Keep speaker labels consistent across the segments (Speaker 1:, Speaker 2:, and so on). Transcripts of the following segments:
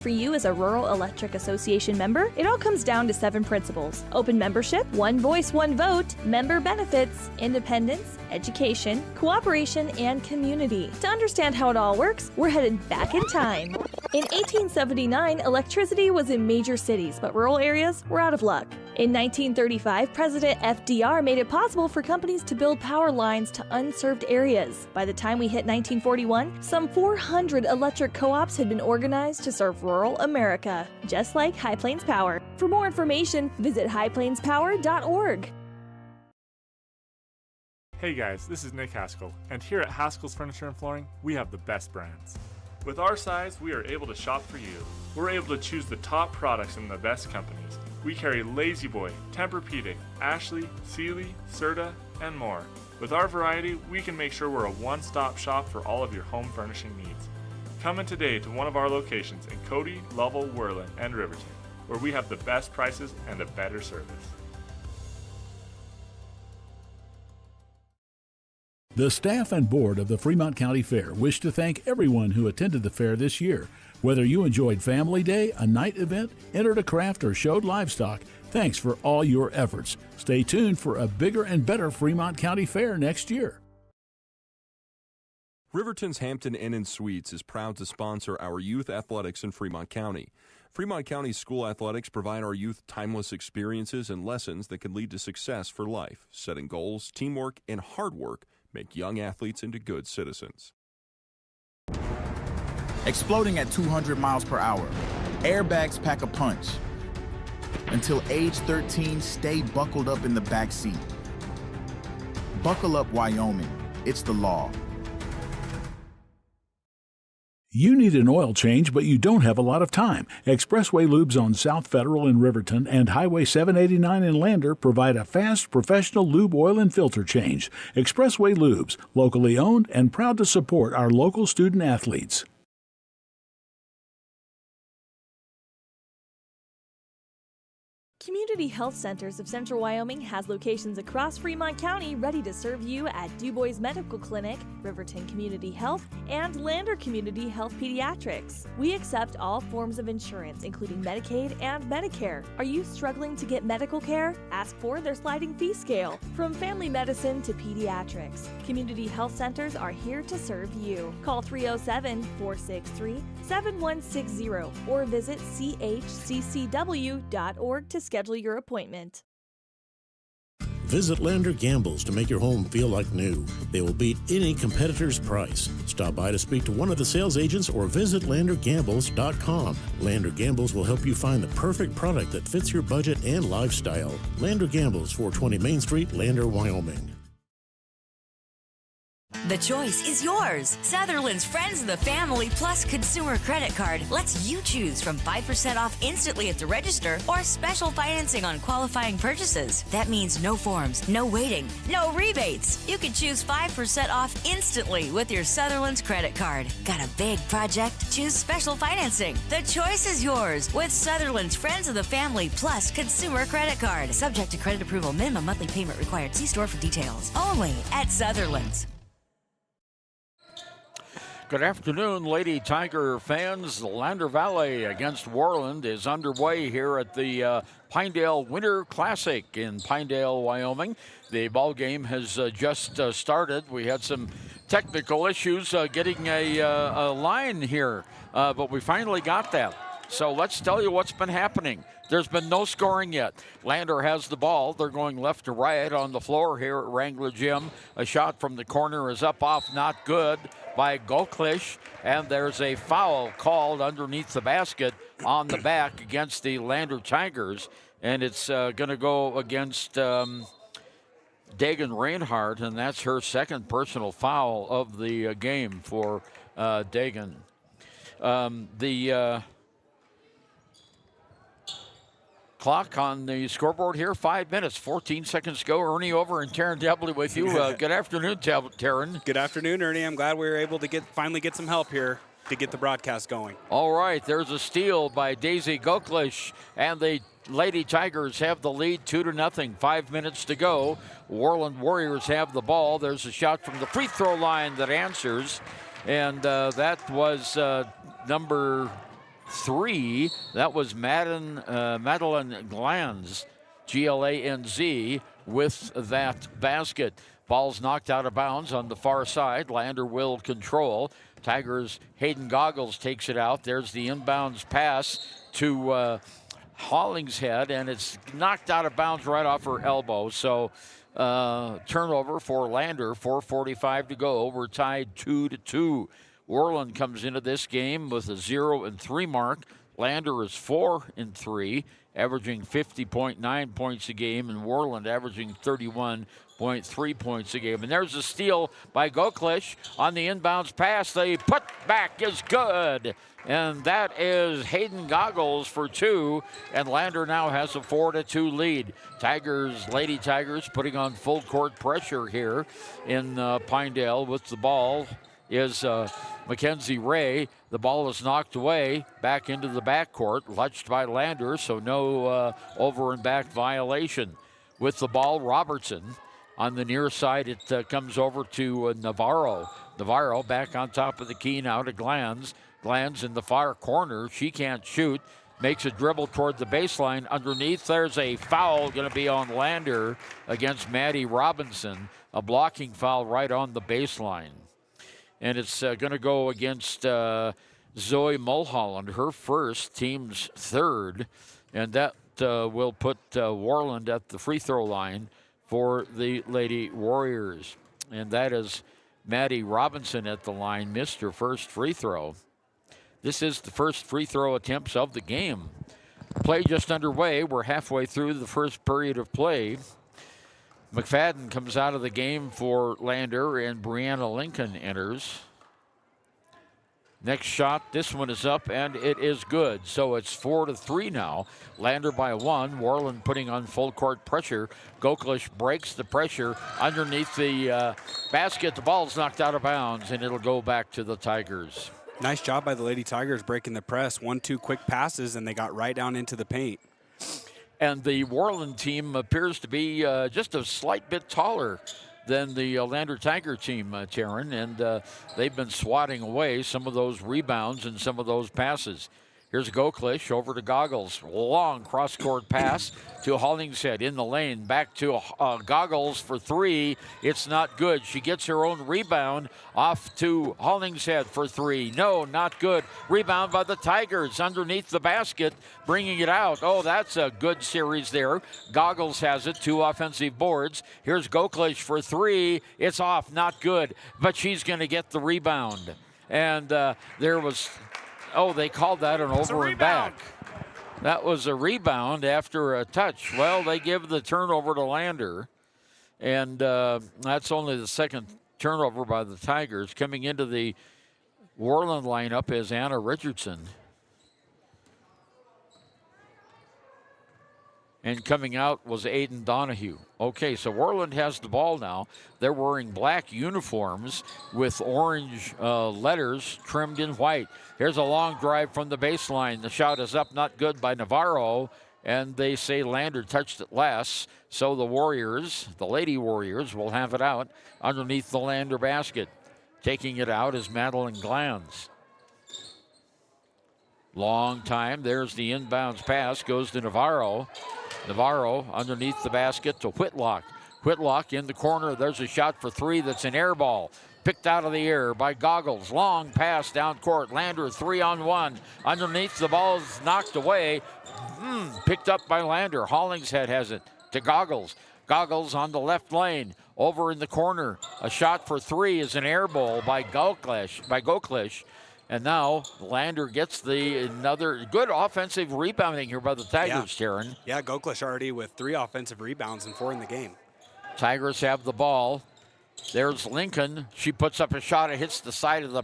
Speaker 1: For you as a Rural Electric Association member, it all comes down to 7 principles: open membership, one voice, one vote, member benefits, independence, education, cooperation, and community. To understand how it all works, we're headed back in time. In 1879, electricity was in major cities, but rural areas were out of luck. In 1935, President FDR made it possible for companies to build power lines to unserved areas. By the time we hit 1941, some 400 electric co-ops had been organized to serve rural America, just like High Plains Power. For more information, visit highplainspower.org.
Speaker 2: Hey guys, this is Nick Haskell, and here at Haskell's Furniture and Flooring, we have the best brands. With our size, we are able to shop for you. We're able to choose the top products from the best companies. We carry Lazy Boy, Tempur-Pedic, Ashley, Sealy, Serta, and more. With our variety, we can make sure we're a one-stop shop for all of your home furnishing needs. Come in today to one of our locations in Cody, Lovell, Worland, and Riverton, where we have the best prices and a better service.
Speaker 3: The staff and board of the Fremont County Fair wish to thank everyone who attended the fair this year. Whether you enjoyed Family Day, a night event, entered a craft, or showed livestock, thanks for all your efforts. Stay tuned for a bigger and better Fremont County Fair next year.
Speaker 4: Riverton's Hampton Inn & Suites is proud to sponsor our youth athletics in Fremont County. Fremont County school athletics provide our youth timeless experiences and lessons that can lead to success for life. Setting goals, teamwork, and hard work make young athletes into good citizens.
Speaker 5: Exploding at 200 miles per hour. Airbags pack a punch. Until age 13, stay buckled up in the back seat. Buckle up, Wyoming. It's the law.
Speaker 3: You need an oil change, but you don't have a lot of time. Expressway Lubes on South Federal in Riverton and Highway 789 in Lander provide a fast, professional lube, oil, and filter change. Expressway Lubes, locally owned and proud to support our local student athletes.
Speaker 1: Community Health Centers of Central Wyoming has locations across Fremont County ready to serve you at Du Bois Medical Clinic, Riverton Community Health, and Lander Community Health Pediatrics. We accept all forms of insurance, including Medicaid and Medicare. Are you struggling to get medical care? Ask for their sliding fee scale. From family medicine to pediatrics, Community Health Centers are here to serve you. Call 307-463-7160 or visit chccw.org to schedule your appointment.
Speaker 6: Visit Lander Gambles to make your home feel like new. They will beat any competitor's price. Stop by to speak to one of the sales agents or visit landergambles.com. Lander Gambles will help you find the perfect product that fits your budget and lifestyle. Lander Gambles, 420 Main Street, Lander, Wyoming.
Speaker 7: The choice is yours. Sutherland's Friends of the Family Plus Consumer Credit Card lets you choose from 5% off instantly at the register or special financing on qualifying purchases. That means no forms, no waiting, no rebates. You can choose 5% off instantly with your Sutherland's credit card. Got a big project? Choose special financing. The choice is yours with Sutherland's Friends of the Family Plus Consumer Credit Card. Subject to credit approval. Minimum monthly payment required. See store for details. Only at Sutherland's.
Speaker 8: Good afternoon, Lady Tiger fans. The Lander Valley against Worland is underway here at the Pinedale Winter Classic in Pinedale, Wyoming. The ball game has just started. We had some technical issues getting a line here, but we finally got that. So let's tell you what's been happening. There's been no scoring yet. Lander has the ball. They're going left to right on the floor here at Wrangler Gym. A shot from the corner is up off, not good by Goklish, and there's a foul called underneath the basket on the back against the Lander Tigers, and it's going to go against Dagan Reinhardt, and that's her second personal foul of the game for Dagan. The clock on the scoreboard here, 5 minutes, 14 seconds to go. Ernie over and Taryn Debley with you. Good afternoon, Taryn.
Speaker 9: Good afternoon, Ernie. I'm glad we were able to finally get some help here to get the broadcast going.
Speaker 8: All right, there's a steal by Daisy Goklish, and the Lady Tigers have the lead 2-0. 5 minutes to go. Worland Warriors have the ball. There's a shot from the free throw line that answers, and that was number 3. That was Madeline Glanz, Glanz, with that basket. Ball's knocked out of bounds on the far side. Lander will control. Tigers' Hayden Goggles takes it out. There's the inbounds pass to Hollingshead, and it's knocked out of bounds right off her elbow. So turnover for Lander, 4:45 to go. We're tied 2-2. Worland comes into this game with a 0-3 mark. Lander is 4-3, averaging 50.9 points a game, and Worland averaging 31.3 points a game. And there's a steal by Goklish on the inbounds pass. The putback is good. And that is Hayden Goggles for 2, and Lander now has a 4-2 lead. Lady Tigers putting on full court pressure here in Pinedale with the ball is Mackenzie Ray. The ball is knocked away back into the backcourt, lushed by Lander, so no over and back violation. With the ball, Robertson. On the near side, it comes over to Navarro. Navarro back on top of the key now to Glanz. Glanz in the far corner. She can't shoot. Makes a dribble toward the baseline. Underneath, there's a foul going to be on Lander against Maddie Robinson. A blocking foul right on the baseline. And it's going to go against Zoe Mulholland, her first, team's third. And that will put Worland at the free throw line for the Lady Warriors. And that is Maddie Robinson at the line, missed her first free throw. This is the first free throw attempts of the game. Play just underway. We're halfway through the first period of play. McFadden comes out of the game for Lander, and Brianna Lincoln enters. Next shot, this one is up, and it is good. So it's 4-3 now. Lander by 1. Worland putting on full court pressure. Goklish breaks the pressure underneath the basket. The ball's knocked out of bounds, and it'll go back to the Tigers.
Speaker 9: Nice job by the Lady Tigers breaking the press. 1-2 quick passes, and they got right down into the paint.
Speaker 8: And the Worland team appears to be just a slight bit taller than the Lander Tiger team, Taryn, and they've been swatting away some of those rebounds and some of those passes. Here's Goklish over to Goggles. Long cross-court pass to Hollingshead in the lane. Back to Goggles for 3. It's not good. She gets her own rebound off to Hollingshead for 3. No, not good. Rebound by the Tigers underneath the basket, bringing it out. Oh, that's a good series there. Goggles has it. 2 offensive boards. Here's Goklish for 3. It's off. Not good. But she's going to get the rebound. And there was... Oh, they called that an over and back. That was a rebound after a touch. Well, they give the turnover to Lander, and that's only the second turnover by the Tigers. Coming into the Worland lineup is Anna Richardson. And coming out was Aiden Donahue. Okay, so Worland has the ball now. They're wearing black uniforms with orange letters trimmed in white. Here's a long drive from the baseline. The shot is up, not good by Navarro. And they say Lander touched it last. So the Warriors, the Lady Warriors, will have it out underneath the Lander basket. Taking it out is Madeline Glanz. Long time. There's the inbounds pass. Goes to Navarro. Navarro underneath the basket to Whitlock. Whitlock in the corner. There's a shot for 3 that's an air ball. Picked out of the air by Goggles. Long pass down court. Lander 3-on-1. Underneath, the ball is knocked away. Picked up by Lander. Hollingshead has it to Goggles. Goggles on the left lane. Over in the corner. A shot for 3 is an air ball by Goklish. And now Lander gets another good offensive rebounding here by the Tigers, Taryn.
Speaker 9: Yeah, Goklish already with 3 offensive rebounds and 4 in the game.
Speaker 8: Tigers have the ball. There's Lincoln. She puts up a shot. It hits the side of the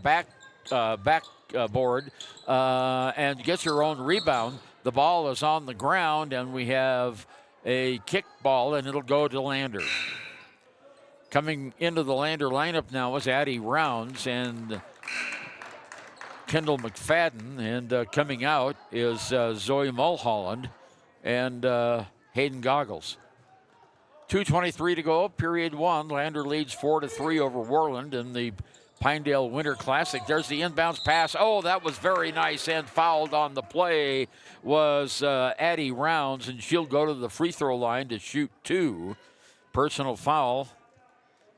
Speaker 8: backboard and gets her own rebound. The ball is on the ground, and we have a kick ball, and it'll go to Lander. Coming into the Lander lineup now is Addie Rounds and Kendall McFadden, and coming out is Zoe Mulholland and Hayden Goggles. 2:23 to go, period 1. Lander leads 4-3 over Worland in the Pinedale Winter Classic. There's the inbounds pass. Oh, that was very nice, and fouled on the play was Addie Rounds, and she'll go to the free throw line to shoot 2. Personal foul.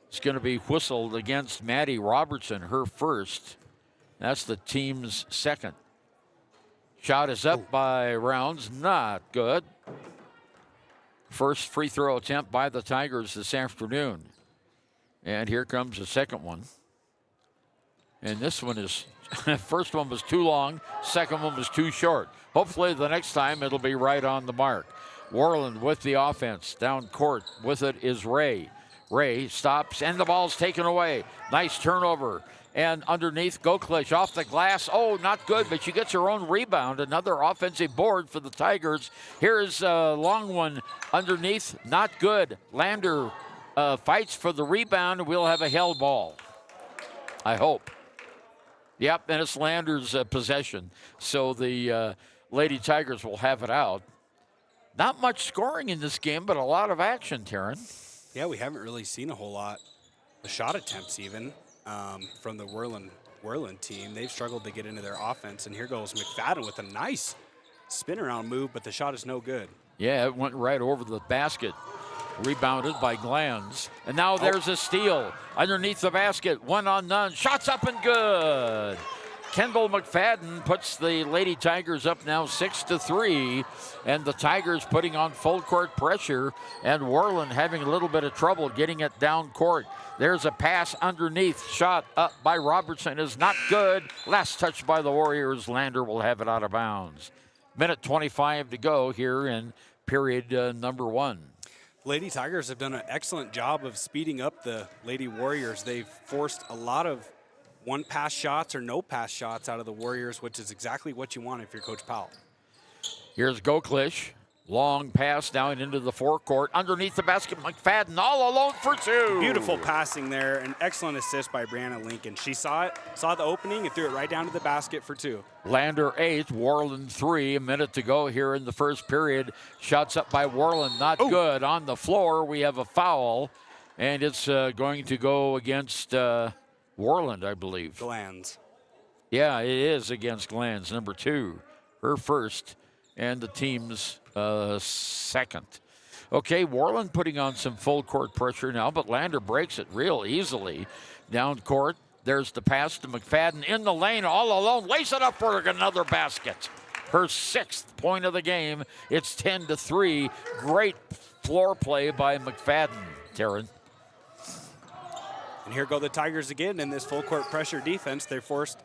Speaker 8: It's going to be whistled against Maddie Robertson, her first. That's the team's second. Shot is up by Rounds, not good. First free throw attempt by the Tigers this afternoon. And here comes the second one. And this one is, first one was too long, second one was too short. Hopefully the next time it'll be right on the mark. Worland with the offense. Down court with it is Ray. Ray stops and the ball's taken away. Nice turnover. And underneath, Goklish off the glass. Oh, not good, but she gets her own rebound. Another offensive board for the Tigers. Here's a long one underneath. Not good. Lander fights for the rebound. We'll have a held ball, I hope. Yep, and it's Lander's possession. So the Lady Tigers will have it out. Not much scoring in this game, but a lot of action, Taryn.
Speaker 9: Yeah, we haven't really seen a whole lot. The shot attempts even. From the Worland team. They've struggled to get into their offense, and here goes McFadden with a nice spin-around move, but the shot is no good. Yeah,
Speaker 8: it went right over the basket. Rebounded by Glanz. And now there's a steal underneath the basket. 1-on-none. Shots up and good. Kendall McFadden puts the Lady Tigers up now 6-3, and the Tigers putting on full court pressure, and Worland having a little bit of trouble getting it down court. There's a pass underneath. Shot up by Robertson is not good. Last touch by the Warriors. Lander will have it out of bounds. Minute 25 to go here in period number 1.
Speaker 9: Lady Tigers have done an excellent job of speeding up the Lady Warriors. They've forced a lot of one-pass shots or no-pass shots out of the Warriors, which is exactly what you want if you're Coach Powell.
Speaker 8: Here's Goklish. Long pass down into the forecourt. Underneath the basket, McFadden all alone for 2.
Speaker 9: Beautiful passing there. An excellent assist by Brianna Lincoln. She saw it, saw the opening, and threw it right down to the basket for 2.
Speaker 8: Lander 8, Worland 3. A minute to go here in the first period. Shots up by Worland, not good. On the floor, we have a foul, and it's going to go against Worland, I believe.
Speaker 9: Glanz.
Speaker 8: Yeah, it is against Glanz, number 2. Her first, and the team's second. Okay, Worland putting on some full court pressure now, but Lander breaks it real easily. Down court, there's the pass to McFadden in the lane, all alone. Lace it up for another basket. Her 6th point of the game. It's 10-3. Great floor play by McFadden, Taryn.
Speaker 9: And here go the Tigers again in this full court pressure defense. They forced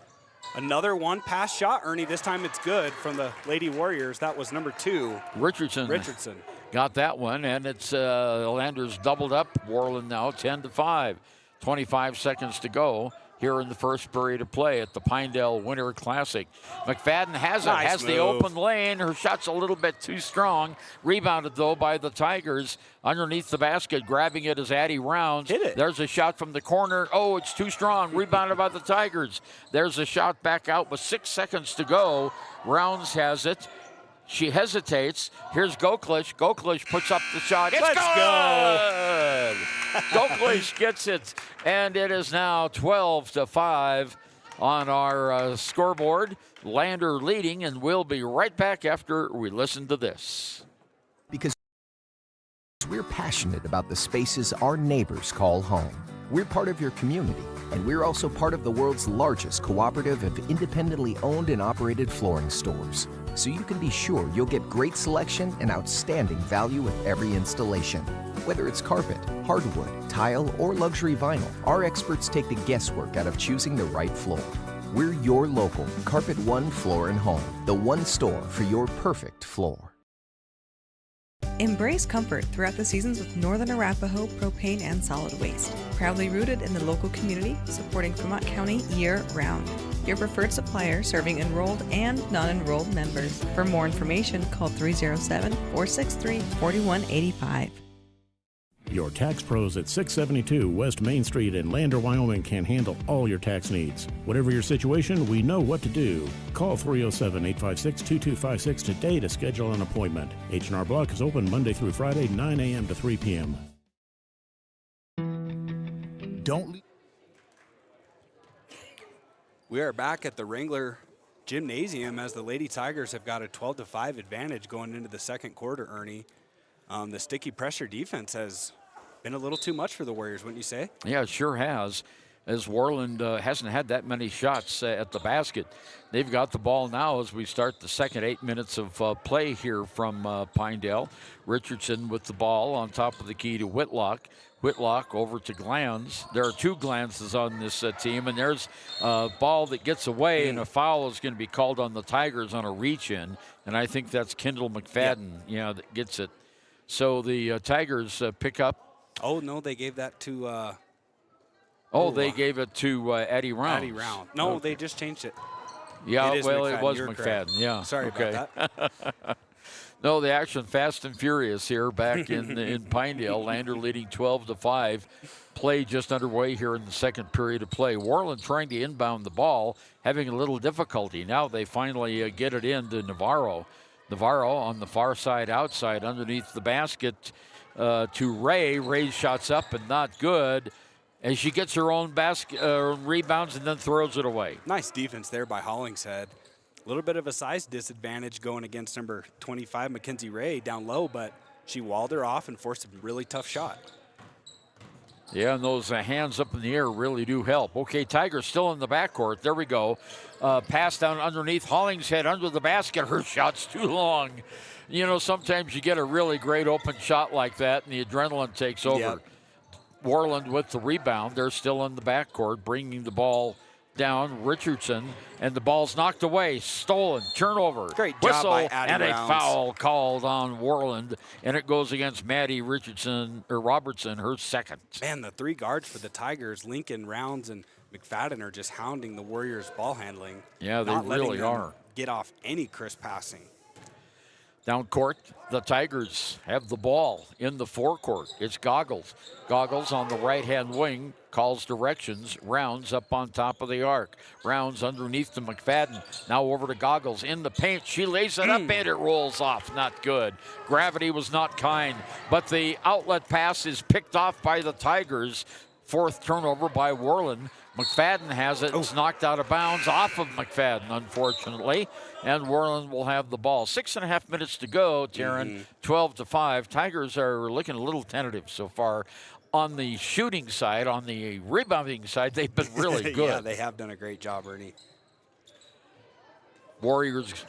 Speaker 9: another one-pass shot, Ernie. This time it's good from the Lady Warriors. That was number 2.
Speaker 8: Richardson got that one, and it's Landers doubled up. Worland now 10-5. 25 seconds to go here in the first period of play at the Pinedale Winter Classic. McFadden has it, has the open lane. Her shot's a little bit too strong. Rebounded, though, by the Tigers. Underneath the basket, grabbing it is Addie Rounds.
Speaker 9: Hit it.
Speaker 8: There's a shot from the corner. Oh, it's too strong. Rebounded by the Tigers. There's a shot back out with 6 seconds to go. Rounds has it. She hesitates. Here's Goklish. Goklish puts up the shot. It's
Speaker 9: Let's
Speaker 8: good! Goklish gets it, and it is now 12-5 on our scoreboard. Lander leading, and we'll be right back after we listen to this.
Speaker 10: Because we're passionate about the spaces our neighbors call home. We're part of your community, and we're also part of the world's largest cooperative of independently owned and operated flooring stores. So you can be sure you'll get great selection and outstanding value with every installation. Whether it's carpet, hardwood, tile, or luxury vinyl, our experts take the guesswork out of choosing the right floor. We're your local Carpet One Floor and Home, the one store for your perfect floor.
Speaker 11: Embrace comfort throughout the seasons with Northern Arapaho Propane and Solid Waste. Proudly rooted in the local community, supporting Fremont County year-round. Your preferred supplier serving enrolled and non-enrolled members. For more information, call 307-463-4185.
Speaker 6: Your tax pros at 672 West Main Street in Lander, Wyoming can handle all your tax needs. Whatever your situation, we know what to do. Call 307-856-2256 today to schedule an appointment. H&R Block is open Monday through Friday, 9 a.m. to 3 p.m.
Speaker 5: Don't leave.
Speaker 9: We are back at the Wrangler Gymnasium as the Lady Tigers have got a 12-5 advantage going into the second quarter, Ernie. The sticky pressure defense has been a little too much for the Warriors, wouldn't you say?
Speaker 8: Yeah, it sure has, as Worland hasn't had that many shots at the basket. They've got the ball now as we start the second 8 minutes of play here from Pinedale. Richardson with the ball on top of the key to Whitlock. Whitlock over to Glanz. There are 2 Glanzes on this team, and there's a ball that gets away, and a foul is going to be called on the Tigers on a reach-in, and I think that's Kendall McFadden, that gets it. So the Tigers pick up.
Speaker 9: Oh, no, they gave that to...
Speaker 8: they gave it to Eddie Rounds.
Speaker 9: Eddie Round. No,
Speaker 8: Okay.
Speaker 9: They just changed it.
Speaker 8: Yeah,
Speaker 9: it
Speaker 8: was
Speaker 9: You're
Speaker 8: McFadden.
Speaker 9: correct.
Speaker 8: Yeah.
Speaker 9: Sorry about that.
Speaker 8: No, the action fast and furious here back in Pinedale. Lander leading 12-5. Play just underway here in the second period of play. Worland trying to inbound the ball, having a little difficulty. Now they finally get it into Navarro. Navarro on the far side outside underneath the basket to Ray. Ray's shots up and not good. And she gets her own basket rebounds and then throws it away.
Speaker 9: Nice defense there by Hollingshead. A little bit of a size disadvantage going against number 25, Mackenzie Ray, down low, but she walled her off and forced a really tough shot.
Speaker 8: Yeah, and those hands up in the air really do help. Okay, Tigers still in the backcourt. There we go. Pass down underneath. Hollingshead under the basket. Her shot's too long. Sometimes you get a really great open shot like that, and the adrenaline takes over.
Speaker 9: Yep.
Speaker 8: Worland with the rebound. They're still in the backcourt, bringing the ball down. Richardson, and the ball's knocked away, stolen, turnover.
Speaker 9: Great
Speaker 8: whistle,
Speaker 9: job by Addie
Speaker 8: and a
Speaker 9: Rounds.
Speaker 8: foul called on Worland, and it goes against Maddie Robertson, her second.
Speaker 9: Man, the 3 guards for the Tigers, Lincoln, Rounds, and McFadden are just hounding the Warriors' ball handling.
Speaker 8: Yeah, they
Speaker 9: not letting
Speaker 8: really
Speaker 9: them
Speaker 8: are.
Speaker 9: Get off any crisp passing.
Speaker 8: Down court, the Tigers have the ball in the forecourt. It's Goggles. Goggles on the right-hand wing, calls directions. Rounds up on top of the arc. Rounds underneath to McFadden. Now over to Goggles in the paint. She lays it up and it rolls off. Not good. Gravity was not kind, but the outlet pass is picked off by the Tigers. 4th turnover by Worland. McFadden has it. It's knocked out of bounds off of McFadden, unfortunately. And Worland will have the ball. 6.5 minutes to go, Taryn. 12-5. Tigers are looking a little tentative so far. On the shooting side, on the rebounding side, they've been really good.
Speaker 9: Yeah, they have done a great job, Ernie.
Speaker 8: Warriors,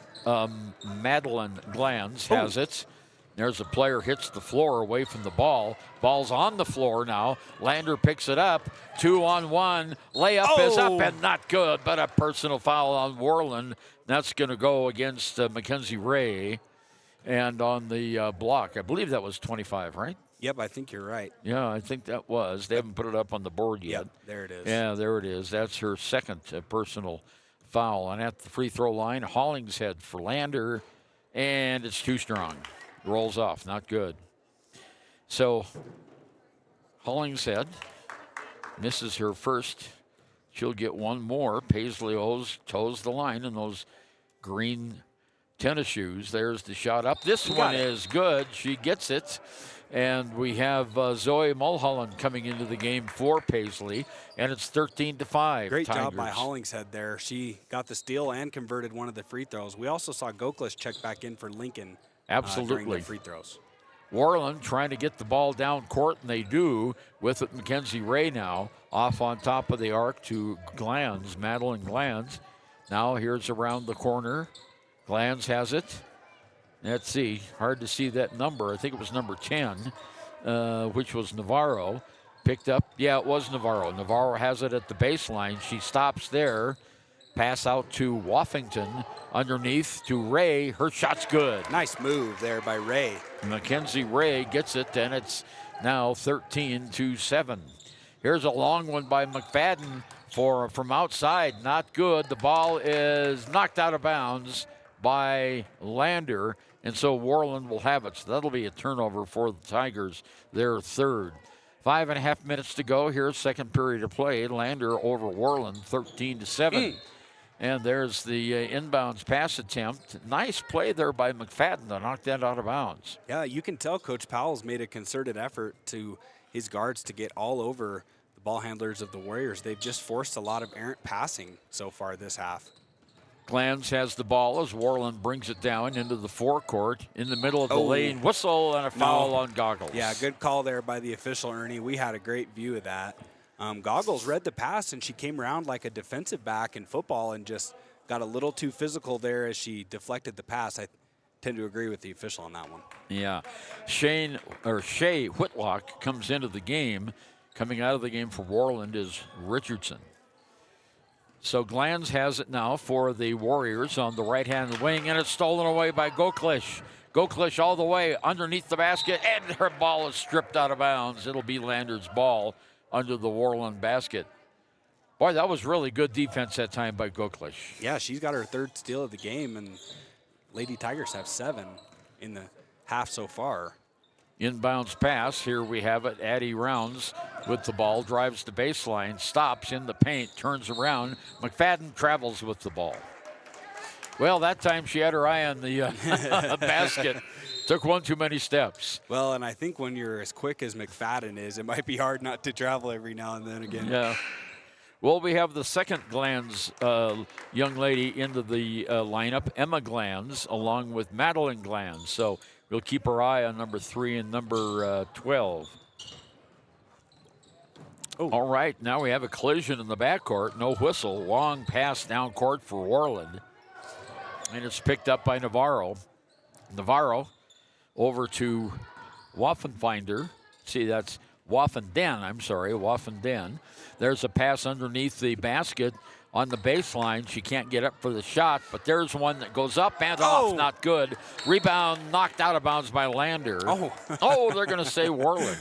Speaker 8: Madeline Glanz has it. There's a player hits the floor away from the ball. Ball's on the floor now. Lander picks it up. 2-on-1. Layup is up and not good, but a personal foul on Worland. That's going to go against Mackenzie Ray. And on the block, I believe that was 25, right?
Speaker 9: Yep, I think you're right.
Speaker 8: Yeah, I think that was. They haven't put it up on the board yet.
Speaker 9: Yep, there it is.
Speaker 8: Yeah, there it is. That's her second personal foul. And at the free throw line, Hollingshead for Lander. And it's too strong. Rolls off, not good. So Hollingshead misses her first. She'll get one more. Paisley toes the line in those green tennis shoes. There's the shot up. This one is good. She gets it. And we have Zoe Mulholland coming into the game for Paisley. And it's 13-5.
Speaker 9: Great
Speaker 8: Tigers.
Speaker 9: job by Hollingshead there. She got the steal and converted one of the free throws. We also saw Goklas check back in for Lincoln.
Speaker 8: Absolutely.
Speaker 9: During the free throws.
Speaker 8: Worland trying to get the ball down court, and they do with it. Mackenzie Ray now off on top of the arc to Glanz, Madeline Glanz. Now here's around the corner. Glanz has it. Let's see. Hard to see that number. I think it was number 10, which was Navarro. Picked up. Yeah, it was Navarro. Navarro has it at the baseline. She stops there. Pass out to Woffington. Underneath to Ray. Her shot's good.
Speaker 9: Nice move there by Ray.
Speaker 8: Mackenzie Ray gets it, and it's now 13-7. Here's a long one by McFadden from outside. Not good. The ball is knocked out of bounds by Lander, and so Worland will have it. So that'll be a turnover for the Tigers, their third. 5.5 minutes to go. Here's second period of play. Lander over Worland, 13-7. And there's the inbounds pass attempt. Nice play there by McFadden to knock that out of bounds.
Speaker 9: Yeah, you can tell Coach Powell's made a concerted effort to his guards to get all over the ball handlers of the Warriors. They've just forced a lot of errant passing so far this half.
Speaker 8: Glans has the ball as Worland brings it down into the forecourt in the middle of the lane. Whistle and a foul on Goggles.
Speaker 9: Yeah, good call there by the official, Ernie. We had a great view of that. Goggles read the pass, and she came around like a defensive back in football and just got a little too physical there as she deflected the pass. I tend to agree with the official on that one.
Speaker 8: Yeah. Shea Whitlock comes into the game. Coming out of the game for Worland is Richardson. So Glans has it now for the Warriors on the right-hand wing, and it's stolen away by Goklish. Goklish all the way underneath the basket, and her ball is stripped out of bounds. It'll be Lander's ball under the Worland basket. Boy, that was really good defense that time by Goklish.
Speaker 9: Yeah, she's got her third steal of the game, and Lady Tigers have 7 in the half so far.
Speaker 8: Inbounds pass. Here we have it. Addie Rounds with the ball, drives the baseline, stops in the paint, turns around. McFadden travels with the ball. Well, that time she had her eye on the basket. Took one too many steps.
Speaker 9: Well, and I think when you're as quick as McFadden is, it might be hard not to travel every now and then again.
Speaker 8: Yeah. Well, we have the second Glans young lady into the lineup, Emma Glans, along with Madeline Glans. So we'll keep our eye on number 3 and number 12. Oh. All right, now we have a collision in the backcourt. No whistle. Long pass down court for Worland. And it's picked up by Navarro. Navarro over to Waffenfinder. See, that's Waffenden, Waffenden. There's a pass underneath the basket on the baseline. She can't get up for the shot, but there's one that goes up and off. Not good. Rebound knocked out of bounds by Lander. They're going to say Worland.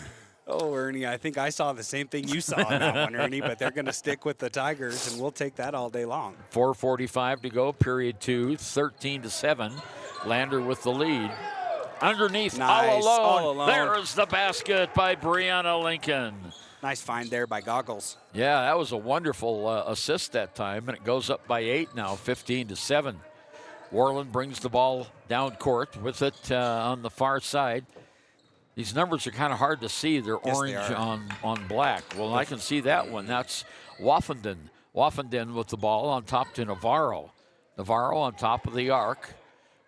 Speaker 9: Oh, Ernie, I think I saw the same thing you saw on that one, Ernie, but they're going to stick with the Tigers, and we'll take that all day long.
Speaker 8: 4:45 to go, period 2, 13-7. Lander with the lead. Underneath,
Speaker 9: nice.
Speaker 8: all alone. There's the basket by Brianna Lincoln.
Speaker 9: Nice find there by Goggles.
Speaker 8: Yeah, that was a wonderful assist that time, and it goes up by 8 now, 15-7. Worland brings the ball down court with it on the far side. These numbers are kind of hard to see. They're orange on black. Well, I can see that one. That's Waffenden. Waffenden with the ball on top to Navarro. Navarro on top of the arc.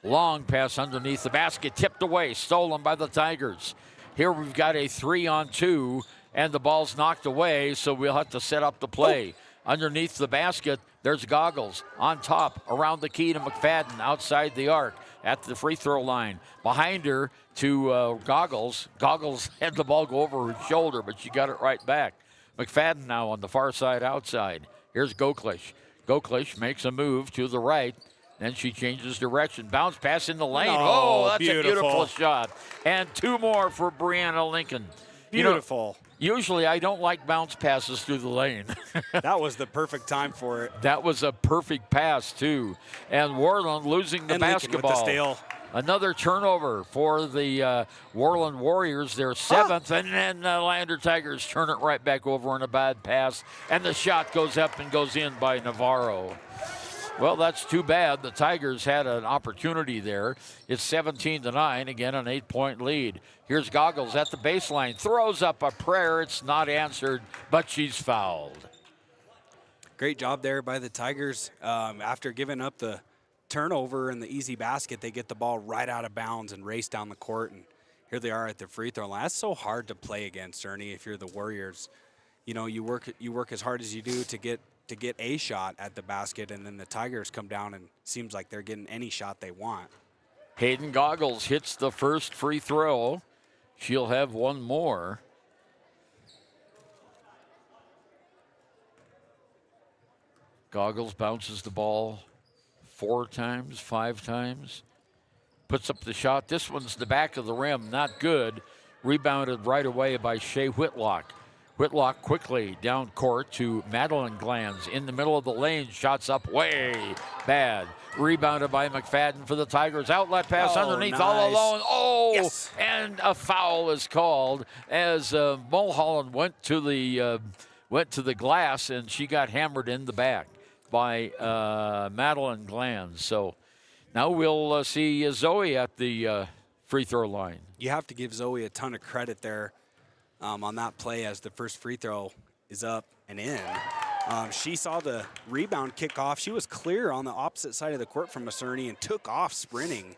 Speaker 8: Long pass underneath the basket, tipped away, stolen by the Tigers. Here we've got a 3-on-2, and the ball's knocked away, so we'll have to set up the play. Underneath the basket, there's Goggles. On top, around the key to McFadden, outside the arc, at the free throw line. Behind her to Goggles. Goggles had the ball go over her shoulder, but she got it right back. McFadden now on the far side outside. Here's Goklish. Goklish makes a move to the right. Then she changes direction. Bounce pass in the lane. That's a beautiful shot. And 2 more for Brianna Lincoln.
Speaker 9: Beautiful.
Speaker 8: Usually I don't like bounce passes through the lane.
Speaker 9: That was the perfect time for it.
Speaker 8: That was a perfect pass, too. And Worland losing the basketball.
Speaker 9: With the steal.
Speaker 8: Another turnover for the Worland Warriors, their 7th, and then the Lander Tigers turn it right back over on a bad pass, and the shot goes up and goes in by Navarro. Well, that's too bad. The Tigers had an opportunity there. It's 17-9, again an 8-point lead. Here's Goggles at the baseline, throws up a prayer. It's not answered, but she's fouled.
Speaker 9: Great job there by the Tigers. After giving up the turnover and the easy basket, they get the ball right out of bounds and race down the court, and here they are at the free throw line. That's so hard to play against, Ernie, if you're the Warriors. You know, you work as hard as you do to get a shot at the basket, and then the Tigers come down and seems like they're getting any shot they want.
Speaker 8: Hayden Goggles hits the first free throw. She'll have one more. Goggles bounces the ball 4 times, 5 times. Puts up the shot. This one's the back of the rim, not good. Rebounded right away by Shea Whitlock. Whitlock quickly down court to Madeline Glans. In the middle of the lane, shots up way bad. Rebounded by McFadden for the Tigers. Outlet pass underneath, nice. All alone. Yes. And a foul is called as Mulholland went to the glass, and she got hammered in the back by Madeline Glans. So now we'll see Zoe at the free throw line.
Speaker 9: You have to give Zoe a ton of credit there. On that play as the first free throw is up and in. She saw the rebound kick off. She was clear on the opposite side of the court from Maserny and took off sprinting.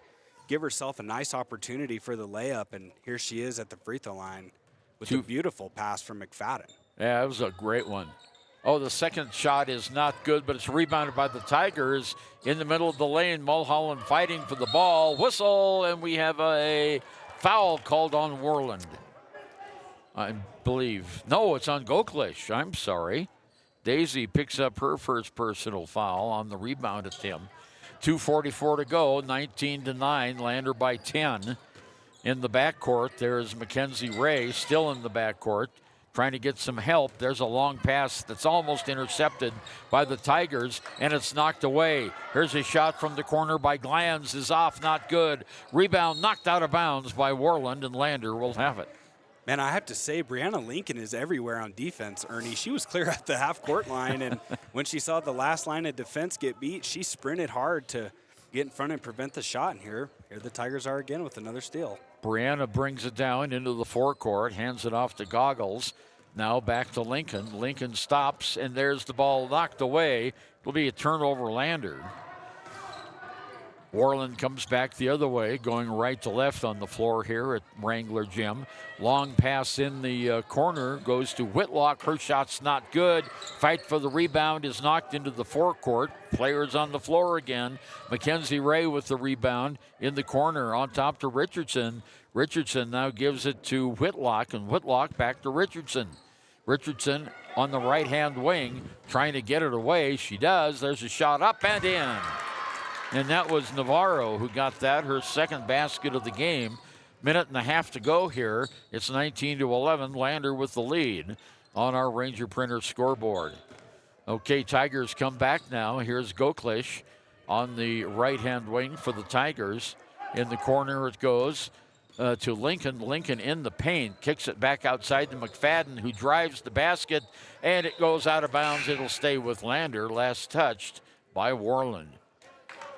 Speaker 9: Give herself a nice opportunity for the layup, and here she is at the free throw line with a beautiful pass from McFadden.
Speaker 8: Yeah, it was a great one. Oh, the second shot is not good, but it's rebounded by the Tigers in the middle of the lane. Mulholland fighting for the ball. Whistle, and we have a foul called on Worland. I believe. No, it's on Goklish. I'm sorry. Daisy picks up her first personal foul on the rebound attempt. 2:44 to go, 19-9, Lander by 10. In the backcourt, there's Mackenzie Ray still in the backcourt, trying to get some help. There's a long pass that's almost intercepted by the Tigers, and it's knocked away. Here's a shot from the corner by Glanz, is off, not good. Rebound knocked out of bounds by Worland, and Lander will have it.
Speaker 9: Man, I have to say, Brianna Lincoln is everywhere on defense, Ernie. She was clear at the half-court line, and when she saw the last line of defense get beat, she sprinted hard to get in front and prevent the shot. And here the Tigers are again with another steal.
Speaker 8: Brianna brings it down into the forecourt, hands it off to Goggles. Now back to Lincoln. Lincoln stops, and there's the ball knocked away. It'll be a turnover, Lander. Worland comes back the other way, going right to left on the floor here at Wrangler Gym. Long pass in the corner goes to Whitlock. Her shot's not good. Fight for the rebound is knocked into the forecourt. Players on the floor again. Mackenzie Ray with the rebound in the corner on top to Richardson. Richardson now gives it to Whitlock, and Whitlock back to Richardson. Richardson on the right-hand wing trying to get it away. She does. There's a shot up and in. And that was Navarro who got that, her second basket of the game. Minute and a half to go here. It's 19-11. Lander with the lead on our Ranger Printer scoreboard. Okay, Tigers come back now. Here's Goklish on the right-hand wing for the Tigers. In the corner it goes to Lincoln. Lincoln in the paint. Kicks it back outside to McFadden, who drives the basket, and it goes out of bounds. It'll stay with Lander. Last touched by Worland.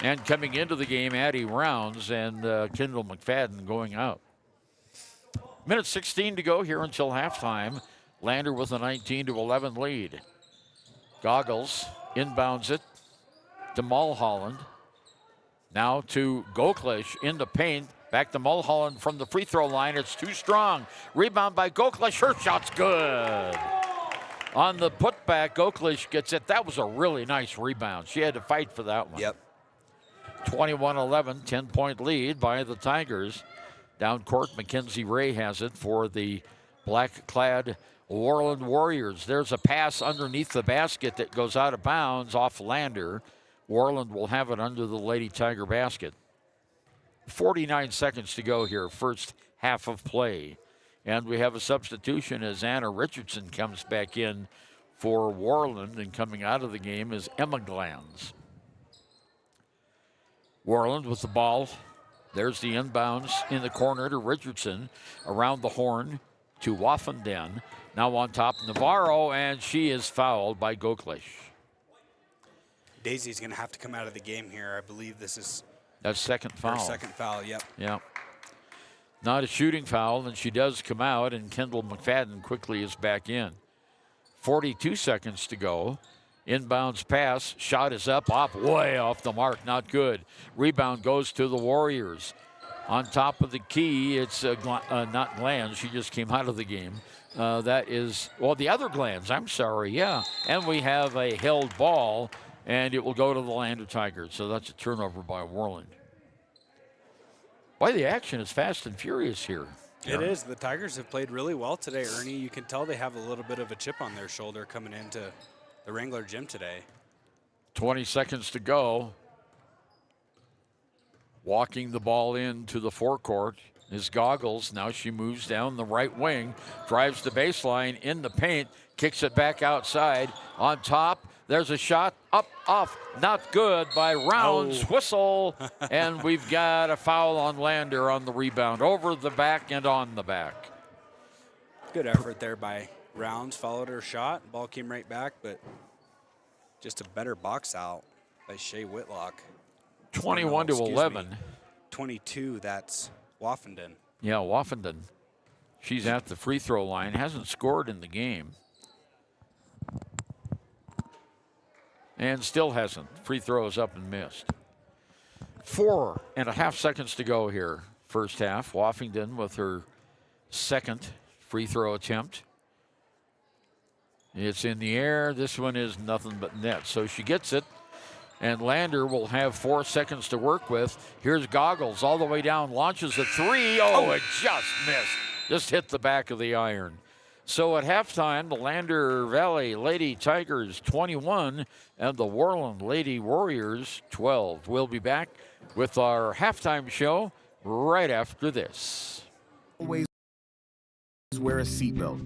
Speaker 8: And coming into the game, Addie Rounds and Kendall McFadden going out. Minute 16 to go here until halftime. Lander with a 19-11 lead. Goggles inbounds it to Mulholland. Now to Goklish in the paint. Back to Mulholland from the free throw line. It's too strong. Rebound by Goklish. Her shot's good. On the putback, Goklish gets it. That was a really nice rebound. She had to fight for that one.
Speaker 9: Yep.
Speaker 8: 21-11, 10-point lead by the Tigers. Down court, Mackenzie Ray has it for the black-clad Worland Warriors. There's a pass underneath the basket that goes out of bounds off Lander. Worland will have it under the Lady Tiger basket. 49 seconds to go here, first half of play. And we have a substitution as Anna Richardson comes back in for Worland, and coming out of the game is Emma Glanz. Worland with the ball. There's the inbounds in the corner to Richardson. Around the horn to Waffenden. Now on top, Navarro, and she is fouled by Goklish.
Speaker 9: Daisy's going to have to come out of the game here. I believe this is
Speaker 8: that's second foul.
Speaker 9: Her second foul, yep.
Speaker 8: Yeah. Not a shooting foul, and she does come out, and Kendall McFadden quickly is back in. 42 seconds to go. Inbounds pass, shot is up, way off the mark, not good. Rebound goes to the Warriors. On top of the key, it's not Glanz, she just came out of the game. That is, the other Glanz, I'm sorry, yeah. And we have a held ball, and it will go to the Lander Tigers, so that's a turnover by Worland. Boy, the action is fast and furious here.
Speaker 9: It is. The Tigers have played really well today, Ernie. You can tell they have a little bit of a chip on their shoulder coming into the Wrangler Gym today.
Speaker 8: 20 seconds to go. Walking the ball into the forecourt is Goggles. Now she moves down the right wing, drives the baseline in the paint, kicks it back outside. On top, there's a shot up, off, not good by Rounds. Whistle, and we've got a foul on Lander on the rebound. Over the back and on the back.
Speaker 9: Good effort there by Rounds. Followed her shot. Ball came right back, but just a better box out by Shea Whitlock.
Speaker 8: 21-11.
Speaker 9: 22, that's Waffenden.
Speaker 8: Yeah, Waffenden. She's at the free throw line. Hasn't scored in the game. and still hasn't. Free throws up and missed. 4.5 seconds to go here, first half. Woffington with her second free throw attempt. It's in the air. This one is nothing but net. So she gets it, and Lander will have 4 seconds to work with. Here's Goggles all the way down, launches a three. Oh, it just missed. Just hit the back of the iron. So at halftime, the Lander Valley Lady Tigers 21 and the Worland Lady Warriors 12. We'll be back with our halftime show right after this.
Speaker 5: Always wear a seatbelt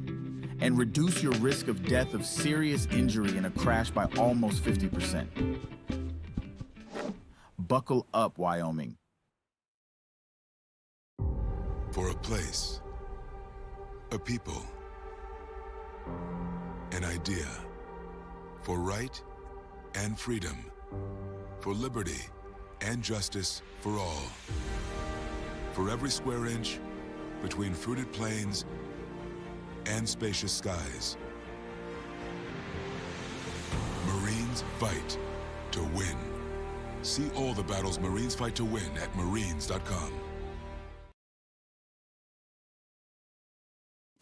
Speaker 5: and reduce your risk of death of serious injury in a crash by almost 50%. Buckle up, Wyoming.
Speaker 12: For a place, a people, an idea, for right and freedom, for liberty and justice for all. For every square inch between fruited plains and spacious skies. Marines fight to win. See all the battles Marines fight to win at marines.com.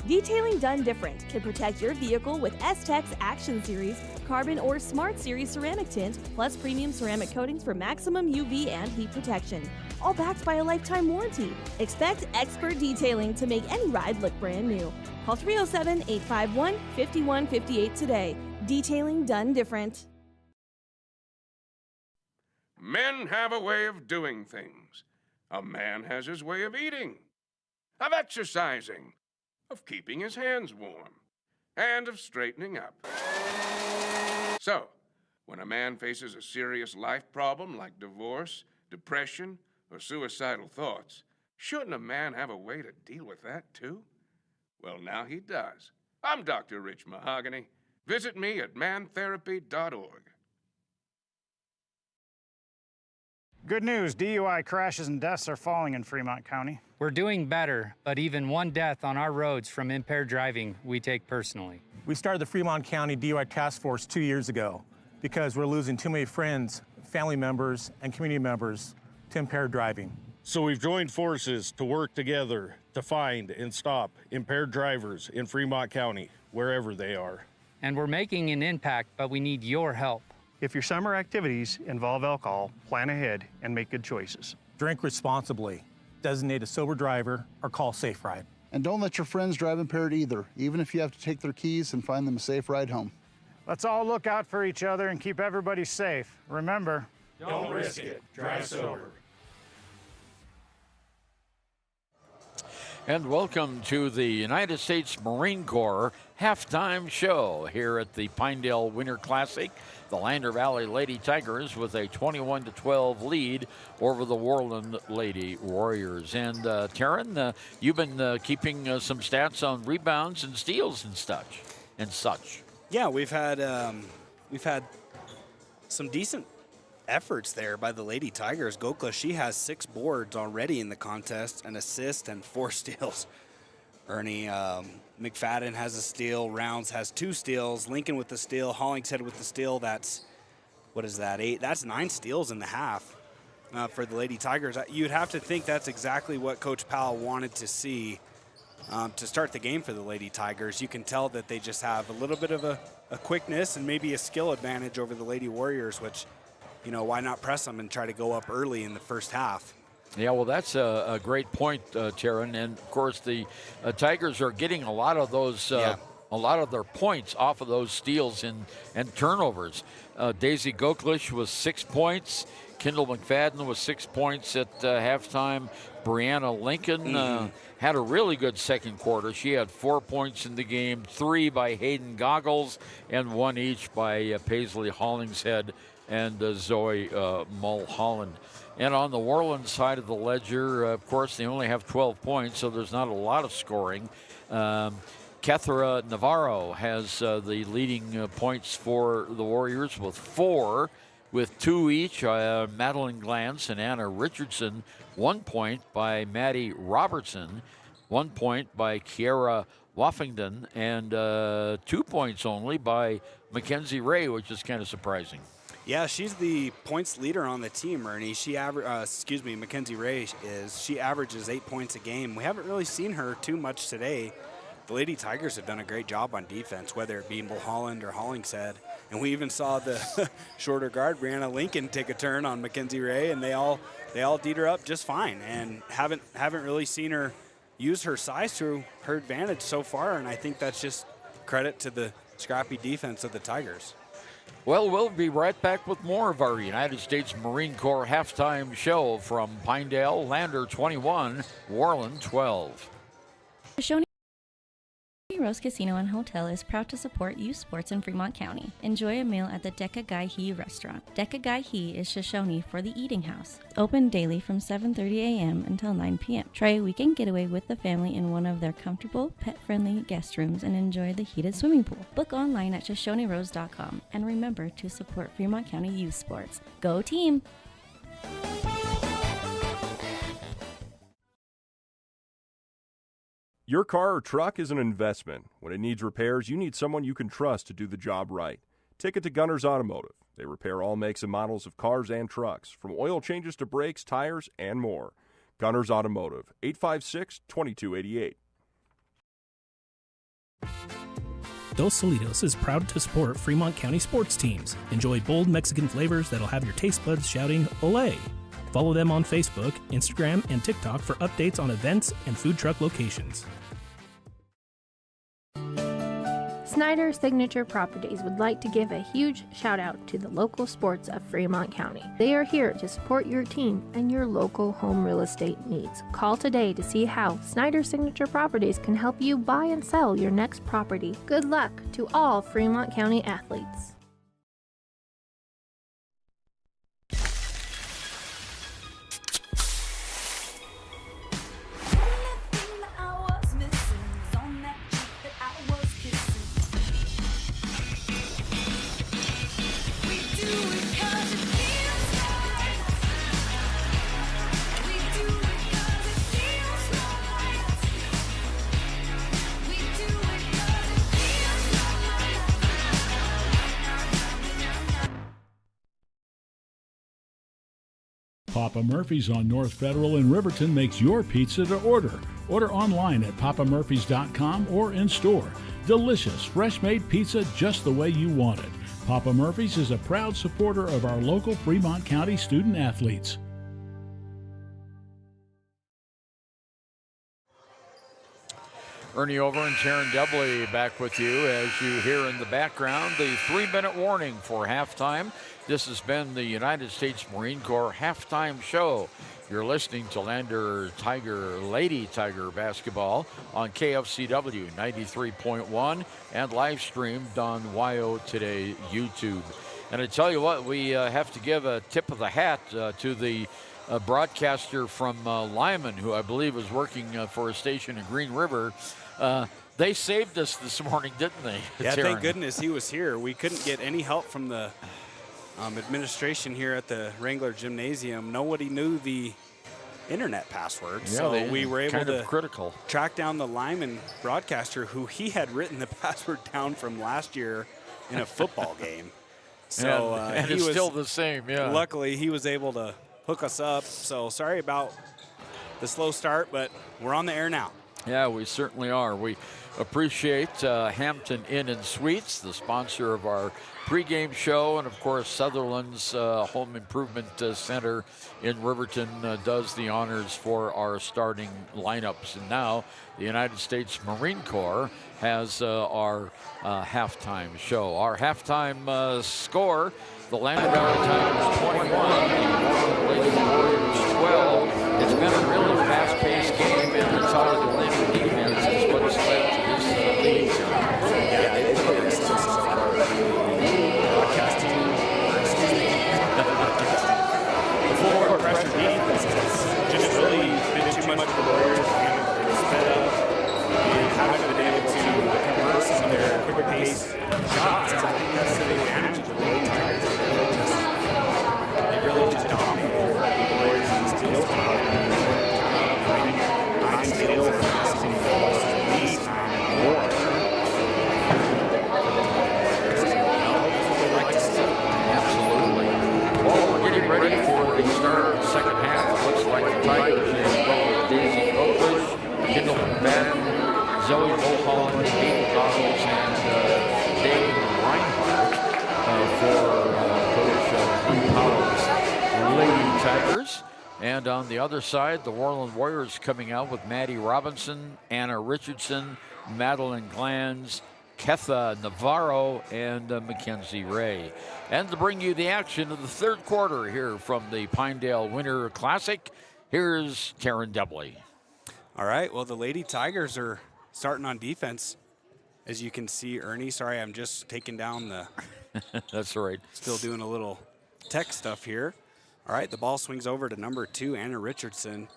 Speaker 1: Detailing done different can protect your vehicle with S-Tech's Action Series, Carbon or Smart Series ceramic tint, plus premium ceramic coatings for maximum UV and heat protection. All backed by a lifetime warranty. Expect expert detailing to make any ride look brand new. Call 307-851-5158 today. Detailing done different.
Speaker 13: Men have a way of doing things. A man has his way of eating, of exercising, of keeping his hands warm, and of straightening up. So, when a man faces a serious life problem like divorce, depression, or suicidal thoughts, shouldn't a man have a way to deal with that too? Well, now he does. I'm Dr. Rich Mahogany. Visit me at mantherapy.org.
Speaker 14: Good news, DUI crashes and deaths are falling in Fremont County.
Speaker 15: We're doing better, but even one death on our roads from impaired driving, we take personally.
Speaker 16: We started the Fremont County DUI Task Force 2 years ago because we're losing too many friends, family members, and community members to impaired driving.
Speaker 17: So we've joined forces to work together to find and stop impaired drivers in Fremont County, wherever they are.
Speaker 15: And we're making an impact, but we need your help.
Speaker 14: If your summer activities involve alcohol, plan ahead and make good choices.
Speaker 16: Drink responsibly, designate a sober driver, or call Safe Ride.
Speaker 18: And don't let your friends drive impaired either, even if you have to take their keys and find them a safe ride home.
Speaker 14: Let's all look out for each other and keep everybody safe. Remember,
Speaker 17: don't risk it. Drive sober.
Speaker 8: And welcome to the United States Marine Corps halftime show here at the Pinedale Winter Classic. The Lander Valley Lady Tigers with a 21-12 lead over the Worland Lady Warriors. And Taryn, you've been keeping some stats on rebounds and steals and such.
Speaker 9: Yeah, we've had some decent efforts there by the Lady Tigers. Gokla, she has 6 boards already in the contest, an assist and 4 steals. Ernie McFadden has a steal. Rounds has 2 steals. Lincoln with the steal. Hollingshead with the steal. That's, what is that, 8? That's 9 steals in the half for the Lady Tigers. You'd have to think that's exactly what Coach Powell wanted to see to start the game for the Lady Tigers. You can tell that they just have a little bit of a quickness and maybe a skill advantage over the Lady Warriors, which, you know, why not press them and try to go up early in the first half?
Speaker 8: Yeah, well, that's a great point, Taryn. And of course, the Tigers are getting a lot of those, a lot of their points off of those steals and turnovers. Daisy Goklish was 6 points. Kendall McFadden was 6 points at halftime. Brianna Lincoln had a really good second quarter. She had 4 points in the game, 3 by Hayden Goggles, and 1 each by Paisley Hollingshead and Zoe Mulholland. And on the Worland side of the ledger, of course, they only have 12 points, so there's not a lot of scoring. Kethra Navarro has the leading points for the Warriors with 4, with 2 each. Madeline Glantz and Anna Richardson, 1 point by Maddie Robertson, 1 point by Kiara Woffington, and 2 points only by Mackenzie Ray, which is kind of surprising.
Speaker 9: Yeah, she's the points leader on the team, Ernie. Mackenzie Ray is. She averages 8 points a game. We haven't really seen her too much today. The Lady Tigers have done a great job on defense, whether it be Mulholland or Hollingshead. And we even saw the shorter guard, Brianna Lincoln, take a turn on Mackenzie Ray, and they all D'd her up just fine. And haven't really seen her use her size to her advantage so far. And I think that's just credit to the scrappy defense of the Tigers.
Speaker 8: Well, we'll be right back with more of our United States Marine Corps halftime show from Pinedale. Lander 21, Worland 12.
Speaker 19: Shoshone Rose Casino and Hotel is proud to support youth sports in Fremont County. Enjoy a meal at the Deca Gai He restaurant. Deca Gai He is Shoshone for the eating house. Open daily from 7:30 a.m. until 9 p.m. Try a weekend getaway with the family in one of their comfortable, pet-friendly guest rooms and enjoy the heated swimming pool. Book online at ShoshoneRose.com and remember to support Fremont County youth sports. Go team!
Speaker 4: Your car or truck is an investment. When it needs repairs, you need someone you can trust to do the job right. Take it to Gunners Automotive. They repair all makes and models of cars and trucks, from oil changes to brakes, tires, and more. Gunners Automotive, 856-2288.
Speaker 20: Dos Solitos is proud to support Fremont County sports teams. Enjoy bold Mexican flavors that'll have your taste buds shouting, Olé! Follow them on Facebook, Instagram, and TikTok for updates on events and food truck locations.
Speaker 21: Snyder Signature Properties would like to give a huge shout out to the local sports of Fremont County. They are here to support your team and your local home real estate needs. Call today to see how Snyder Signature Properties can help you buy and sell your next property. Good luck to all Fremont County athletes.
Speaker 3: Papa Murphy's on North Federal in Riverton makes your pizza to order. Order online at papamurphys.com or in store. Delicious, fresh-made pizza just the way you want it. Papa Murphy's is a proud supporter of our local Fremont County student athletes.
Speaker 8: Ernie Over and Taryn Debley back with you as you hear in the background the 3-minute warning for halftime. This has been the United States Marine Corps halftime show. You're listening to Lander Lady Tiger basketball on KFCW 93.1 and live streamed on YO Today YouTube. And I tell you what, we have to give a tip of the hat to the broadcaster from Lyman, who I believe was working for a station in Green River. They saved us this morning, didn't they?
Speaker 9: Yeah,
Speaker 8: Taryn?
Speaker 9: thank goodness he was here. We couldn't get any help from the administration here at the Wrangler Gymnasium. Nobody knew the internet password, so we were able to track down the Lyman broadcaster who he had written the password down from last year in a football game. So
Speaker 8: and
Speaker 9: he
Speaker 8: it's
Speaker 9: was
Speaker 8: still the same, yeah.
Speaker 9: Luckily, he was able to hook us up. So sorry about the slow start, but we're on the air now.
Speaker 8: Yeah, we certainly are. We appreciate Hampton Inn and Suites, the sponsor of our pregame show, and of course Sutherland's Home Improvement Center in Riverton does the honors for our starting lineups. And now the United States Marine Corps has our halftime show. Our halftime score, the Lander Valley Tigers 21, the Lady Warriors 12. It's been a really fast-paced game, and it's all the Lander defense is what's led to this lead.
Speaker 9: Yeah, they put this before pressure defense just really been too much for the Warriors and sped up and haven't been able to convert some of their quicker pace shots. I think that's the advantage of the Lady Tigers. They really just dominated the Warriors and steals.
Speaker 8: Zoe Mulholland, Kate Goggles, and Dave Reinhardt for Coach Powell's Lady Tigers. And on the other side, the Worland Warriors coming out with Maddie Robinson, Anna Richardson, Madeline Glanz, Ketha Navarro, and Mackenzie Ray. And to bring you the action of the third quarter here from the Pinedale Winter Classic, here's Karen Debley.
Speaker 9: All right, well, the Lady Tigers are starting on defense. As you can see, Ernie, sorry, I'm just taking down the...
Speaker 8: That's right.
Speaker 9: Still doing a little tech stuff here. All right, the ball swings over to number 2, Anna Richardson.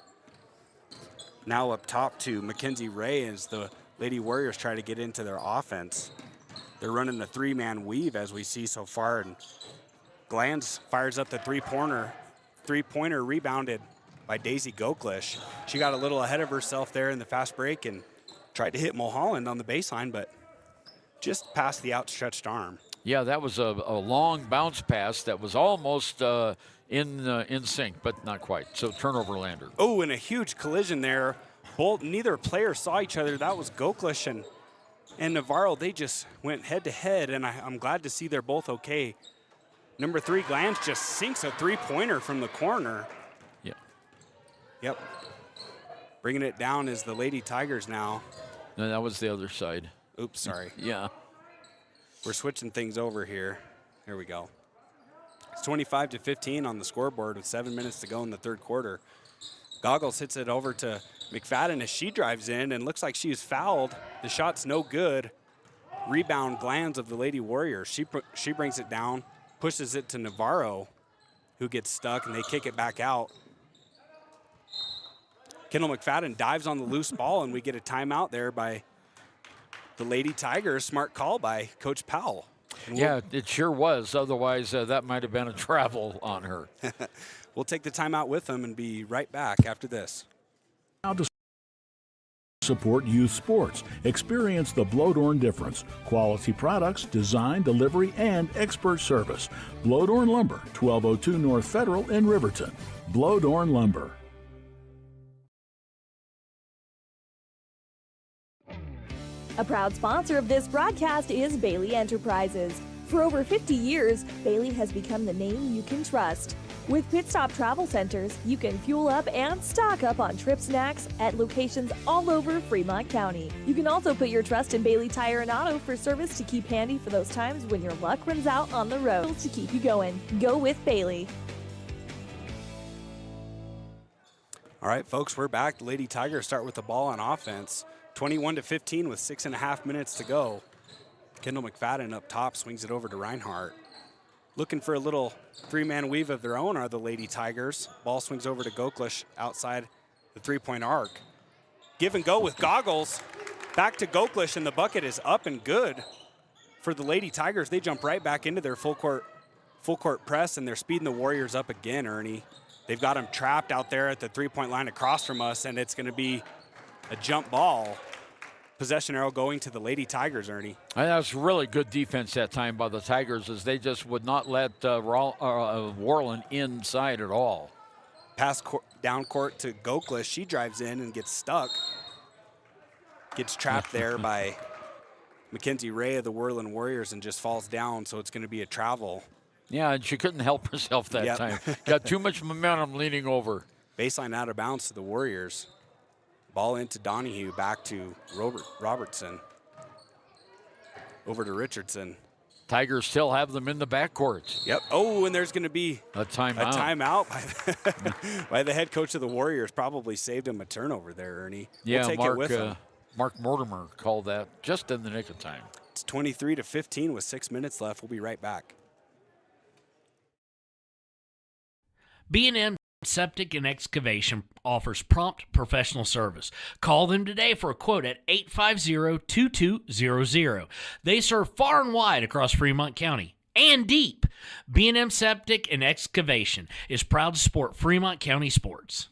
Speaker 9: Now up top to Mackenzie Ray as the Lady Warriors try to get into their offense. They're running a 3-man weave as we see so far, and Glanz fires up the three-pointer rebounded by Daisy Goklish. She got a little ahead of herself there in the fast break and tried to hit Mulholland on the baseline, but just past the outstretched arm.
Speaker 8: Yeah, that was a long bounce pass that was almost in sync, but not quite. So turnover, Lander.
Speaker 9: Oh, and a huge collision there. Neither player saw each other. That was Goklish and Navarro. They just went head-to-head, and I'm glad to see they're both okay. Number 3, Glanz just sinks a three-pointer from the corner.
Speaker 8: Yeah.
Speaker 9: Yep. Bringing it down is the Lady Tigers now.
Speaker 8: No, that was the other side.
Speaker 9: Oops, sorry.
Speaker 8: Yeah.
Speaker 9: We're switching things over here. Here we go. It's 25-15 on the scoreboard with 7 minutes to go in the third quarter. Goggles hits it over to McFadden as she drives in and looks like she was fouled. The shot's no good. Rebound Glanz of the Lady Warriors. She brings it down, pushes it to Navarro, who gets stuck, and they kick it back out. Kendall McFadden dives on the loose ball, and we get a timeout there by the Lady Tigers. Smart call by Coach Powell.
Speaker 8: Yeah, it sure was. Otherwise, that might have been a travel on her.
Speaker 9: We'll take the timeout with them and be right back after this.
Speaker 3: Now to support youth sports. Experience the Blodorn difference. Quality products, design, delivery, and expert service. Blodorn Lumber, 1202 North Federal in Riverton. Blodorn Lumber.
Speaker 1: A proud sponsor of this broadcast is Bailey Enterprises. For over 50 years, Bailey has become the name you can trust. With Pit Stop Travel Centers, you can fuel up and stock up on trip snacks at locations all over Fremont County. You can also put your trust in Bailey Tire and Auto for service to keep handy for those times when your luck runs out on the road. To keep you going, go with Bailey.
Speaker 9: All right, folks, we're back. The Lady Tigers start with the ball on offense. 21-15 with 6.5 minutes to go. Kendall McFadden up top swings it over to Reinhardt. Looking for a little 3-man weave of their own are the Lady Tigers. Ball swings over to Goklish outside the 3-point arc. Give and go with Goggles. Back to Goklish, and the bucket is up and good for the Lady Tigers. They jump right back into their full court press, and they're speeding the Warriors up again, Ernie. They've got them trapped out there at the 3-point line across from us, and it's going to be a jump ball. Possession arrow going to the Lady Tigers, Ernie.
Speaker 8: And that was really good defense that time by the Tigers, as they just would not let Worland inside at all.
Speaker 9: Pass down court to Goklish. She drives in and gets stuck. Gets trapped there by Mackenzie Ray of the Worland Warriors and just falls down, so it's going to be a travel.
Speaker 8: Yeah, and she couldn't help herself that time. Got too much momentum leaning over.
Speaker 9: Baseline out of bounds to the Warriors. Ball into Donahue, back to Robertson. Over to Richardson.
Speaker 8: Tigers still have them in the backcourt.
Speaker 9: Yep. Oh, and there's going to be
Speaker 8: a timeout.
Speaker 9: By the head coach of the Warriors. Probably saved him a turnover there, Ernie.
Speaker 8: Yeah,
Speaker 9: we'll take it with him.
Speaker 8: Mark Mortimer called that just in the nick of time.
Speaker 9: It's 23-15 with 6 minutes left. We'll be right back.
Speaker 2: B&M Septic and Excavation offers prompt professional service. Call them today for a quote at 850-2200. They serve far and wide across Fremont County and deep. B&M Septic and Excavation is proud to support Fremont County sports.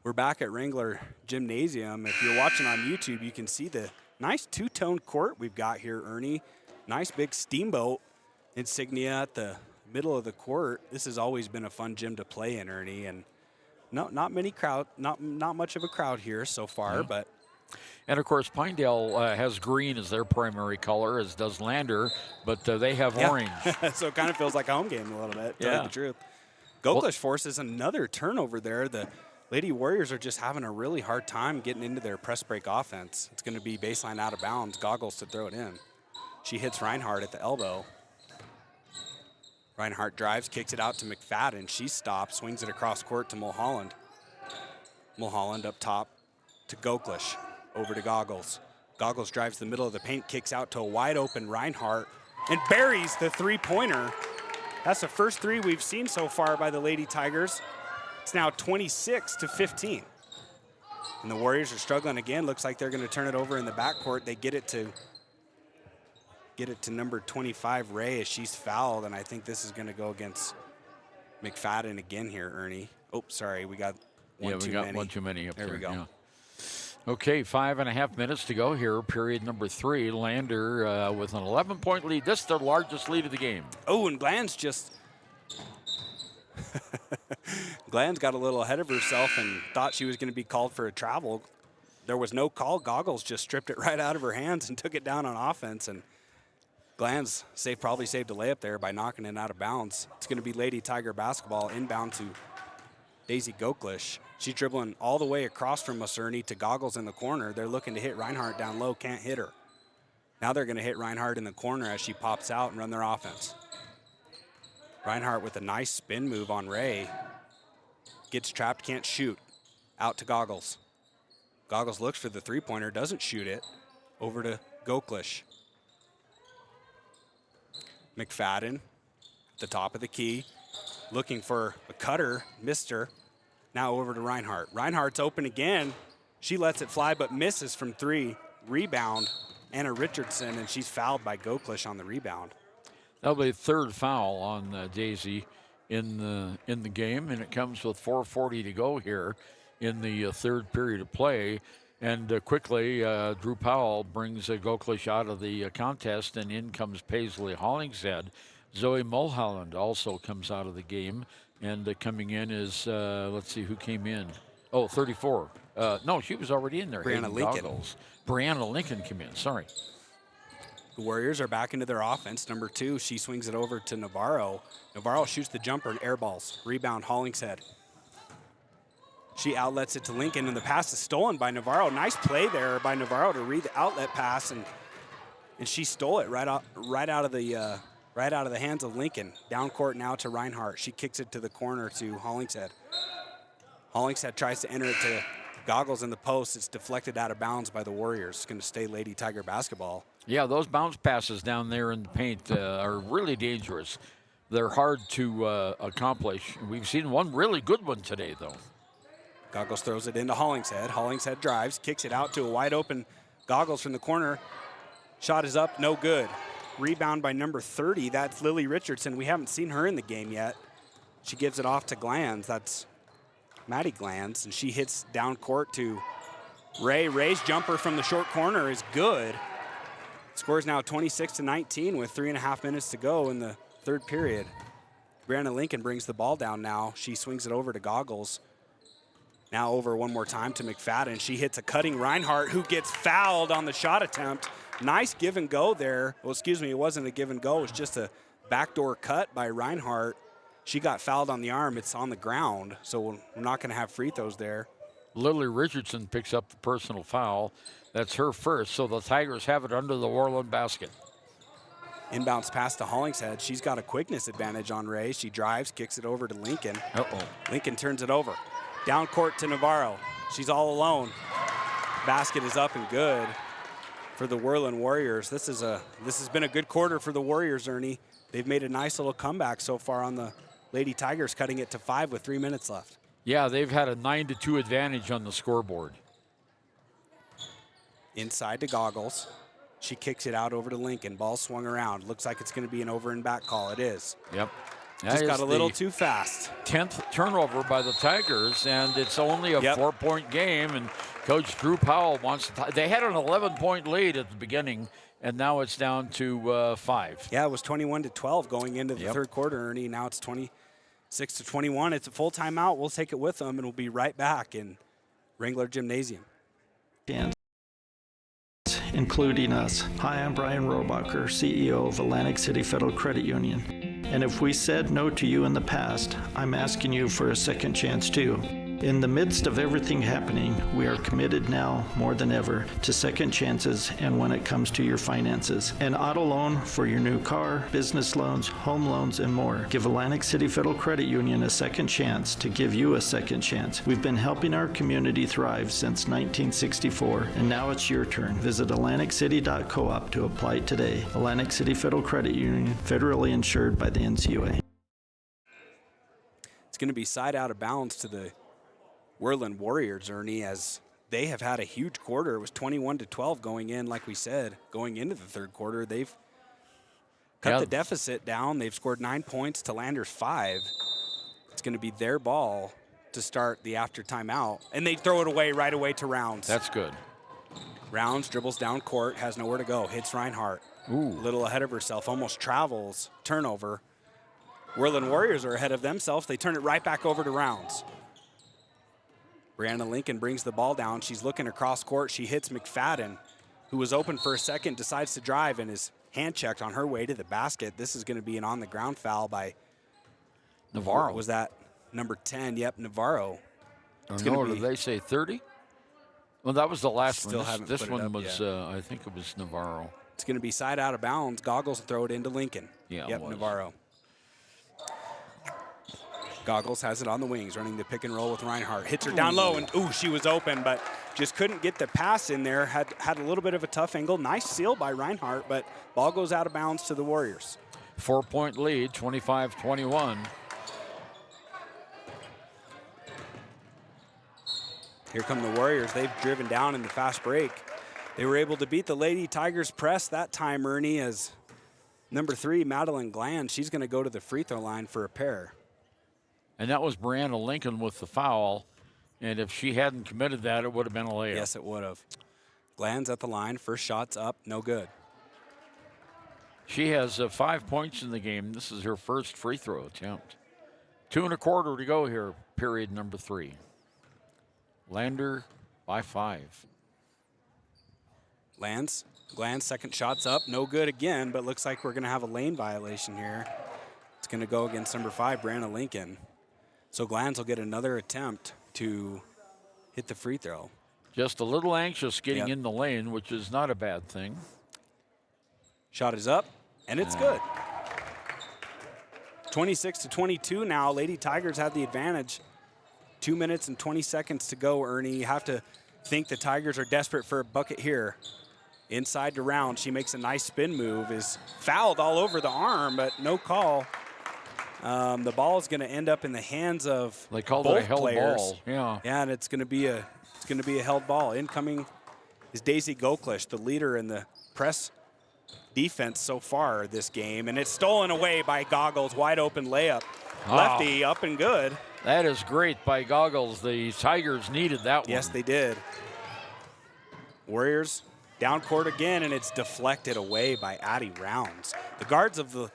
Speaker 9: We're back at Wrangler Gymnasium. If you're watching on YouTube, you can see the nice two-tone court we've got here, Ernie. Nice big steamboat insignia at the middle of the court. This has always been a fun gym to play in, Ernie, and No, not much of a crowd here so far, but.
Speaker 8: And of course, Pinedale has green as their primary color, as does Lander, but they have orange.
Speaker 9: So it kind of feels like a home game a little bit, to tell you the truth. Goklish forces another turnover there. The Lady Warriors are just having a really hard time getting into their press break offense. It's going to be baseline out of bounds, Goggles to throw it in. She hits Reinhardt at the elbow. Reinhardt drives, kicks it out to McFadden. She stops, swings it across court to Mulholland. Mulholland up top to Goklish. Over to Goggles. Goggles drives the middle of the paint, kicks out to a wide open Reinhardt, and buries the three-pointer. That's the first three we've seen so far by the Lady Tigers. It's now 26-15. And the Warriors are struggling again. Looks like they're going to turn it over in the backcourt. They get it to number 25, Ray, as she's fouled, and I think this is going to go against McFadden again here, Ernie. Oh, sorry, we got one too many.
Speaker 8: One too many up there.
Speaker 9: There we go.
Speaker 8: Yeah. Okay, 5.5 minutes to go here, period number 3. Lander with an 11-point lead. This is their largest lead of the game.
Speaker 9: Oh, and Glanz got a little ahead of herself and thought she was going to be called for a travel. There was no call. Goggles just stripped it right out of her hands and took it down on offense. And Glanz probably saved a layup there by knocking it out of bounds. It's going to be Lady Tiger basketball inbound to Daisy Goklish. She's dribbling all the way across from Macerny to Goggles in the corner. They're looking to hit Reinhardt down low, can't hit her. Now they're going to hit Reinhardt in the corner as she pops out and run their offense. Reinhardt with a nice spin move on Ray. Gets trapped, can't shoot. Out to Goggles. Goggles looks for the three-pointer, doesn't shoot it. Over to Goklish. McFadden at the top of the key. Looking for a cutter, missed her. Now over to Reinhardt. Reinhardt's open again. She lets it fly but misses from 3. Rebound, Anna Richardson, and she's fouled by Goklish on the rebound.
Speaker 8: That'll be the third foul on Daisy in the game, and it comes with 4:40 to go here in the third period of play. And quickly, Drew Powell brings Goklish out of the contest, and in comes Paisley Hollingshead. Zoe Mulholland also comes out of the game. And coming in is, let's see who came in. Oh, 34. No, she was already in there.
Speaker 9: Brianna Lincoln.
Speaker 8: Brianna Lincoln came in, sorry.
Speaker 9: The Warriors are back into their offense. Number 2, she swings it over to Navarro. Navarro shoots the jumper and air balls. Rebound, Hollingshead. She outlets it to Lincoln, and the pass is stolen by Navarro. Nice play there by Navarro to read the outlet pass, and she stole it right out of the hands of Lincoln. Down court now to Reinhardt. She kicks it to the corner to Hollingshead. Hollingshead tries to enter it to Goggles in the post. It's deflected out of bounds by the Warriors. It's going to stay Lady Tiger basketball.
Speaker 8: Yeah, those bounce passes down there in the paint are really dangerous. They're hard to accomplish. We've seen one really good one today, though.
Speaker 9: Goggles throws it into Hollingshead. Hollingshead drives, kicks it out to a wide open Goggles from the corner. Shot is up, no good. Rebound by number 30. That's Lily Richardson. We haven't seen her in the game yet. She gives it off to Glanz. That's Maddie Glanz, and she hits down court to Ray. Ray's jumper from the short corner is good. Scores now 26-19 with 3.5 minutes to go in the third period. Brianna Lincoln brings the ball down now. She swings it over to Goggles. Now over one more time to McFadden. She hits a cutting Reinhardt, who gets fouled on the shot attempt. Nice give and go there. Well, excuse me, it wasn't a give and go. It was just a backdoor cut by Reinhardt. She got fouled on the arm. It's on the ground, so we're not going to have free throws there.
Speaker 8: Lily Richardson picks up the personal foul. That's her first, so the Tigers have it under the Worland basket.
Speaker 9: Inbounds pass to Hollingshead. She's got a quickness advantage on Ray. She drives, kicks it over to Lincoln. Lincoln turns it over. Down court to Navarro. She's all alone. Basket is up and good for the Worland Warriors. This has been a good quarter for the Warriors, Ernie. They've made a nice little comeback so far on the Lady Tigers, cutting it to 5 with 3 minutes left.
Speaker 8: Yeah, they've had a 9-2 advantage on the scoreboard.
Speaker 9: Inside to Goggles. She kicks it out over to Lincoln. Ball swung around. Looks like it's going to be an over and back call. It is.
Speaker 8: Yep.
Speaker 9: Just got a little too fast.
Speaker 8: 10th turnover by the Tigers, and it's only a 4-point game, and Coach Drew Powell wants to they had an 11-point lead at the beginning, and now it's down to 5.
Speaker 9: Yeah, it was 21-12 going into the third quarter, Ernie. Now it's 6-21. It's a full timeout. We'll take it with them, and we'll be right back in Wrangler Gymnasium.
Speaker 7: Including us. Hi, I'm Brian Robacher, CEO of Atlantic City Federal Credit Union. And if we said no to you in the past, I'm asking you for a second chance too. In the midst of everything happening, we are committed now more than ever to second chances and when it comes to your finances. An auto loan for your new car, business loans, home loans, and more. Give Atlantic City Federal Credit Union a second chance to give you a second chance. We've been helping our community thrive since 1964, and now it's your turn. Visit AtlanticCity.coop to apply today. Atlantic City Federal Credit Union, federally insured by the NCUA.
Speaker 9: It's going to be side out of bounds to the Worland Warriors, Ernie, as they have had a huge quarter. It was 21-12 going in, like we said, going into the third quarter. They've cut the deficit down. They've scored 9 points to Landers 5. It's going to be their ball to start the after timeout, and they throw it away right away to Rounds.
Speaker 8: That's good.
Speaker 9: Rounds dribbles down court, has nowhere to go, hits Reinhardt. Ooh. A little ahead of herself, almost travels, turnover. Worland Warriors are ahead of themselves. They turn it right back over to Rounds. Brianna Lincoln brings the ball down. She's looking across court. She hits McFadden, who was open for a second, decides to drive and is hand checked on her way to the basket. This is going to be an on-the-ground foul by
Speaker 8: Navarro.
Speaker 9: Was that number 10? Yep, Navarro.
Speaker 8: Did they say 30? Well, that was the last
Speaker 9: Still
Speaker 8: one.
Speaker 9: haven't
Speaker 8: This
Speaker 9: put it
Speaker 8: one
Speaker 9: up
Speaker 8: was,
Speaker 9: yet.
Speaker 8: I think it was Navarro.
Speaker 9: It's going to be side out of bounds. Goggles throw it into Lincoln.
Speaker 8: Yeah,
Speaker 9: yep,
Speaker 8: it was.
Speaker 9: Navarro. Goggles has it on the wings, running the pick and roll with Reinhardt. Hits her down low, and she was open, but just couldn't get the pass in there. Had a little bit of a tough angle. Nice seal by Reinhardt, but ball goes out of bounds to the Warriors.
Speaker 8: 4-point lead, 25-21.
Speaker 9: Here come the Warriors. They've driven down in the fast break. They were able to beat the Lady Tigers press that time, Ernie, as number 3, Madeline Gland, she's going to go to the free throw line for a pair.
Speaker 8: And that was Brianna Lincoln with the foul. And if she hadn't committed that, it would have been a layup.
Speaker 9: Yes, it would have. Gland's at the line. First shot's up. No good.
Speaker 8: She has 5 points in the game. This is her first free throw attempt. 2 1/4 to go here, period number 3. Lander by 5.
Speaker 9: Gland's second shot's up. No good again, but looks like we're going to have a lane violation here. It's going to go against number 5, Brianna Lincoln. So Glanz will get another attempt to hit the free throw.
Speaker 8: Just a little anxious getting in the lane, which is not a bad thing.
Speaker 9: Shot is up, and it's good. 26-22 now. Lady Tigers have the advantage. 2 minutes and 20 seconds to go, Ernie. You have to think the Tigers are desperate for a bucket here. Inside to Round. She makes a nice spin move. Is fouled all over the arm, but no call. The ball is going to end up in the hands of
Speaker 8: they called
Speaker 9: both
Speaker 8: it a held
Speaker 9: players.
Speaker 8: ball. Yeah.
Speaker 9: Yeah, and it's going to be a held ball. Incoming is Daisy Goklish, the leader in the press defense so far this game, and it's stolen away by Goggles. Wide open layup. Lefty up and good.
Speaker 8: That is great by Goggles. The Tigers needed that one.
Speaker 9: Yes, they did. Warriors down court again, and it's deflected away by Addie Rounds. The guards of the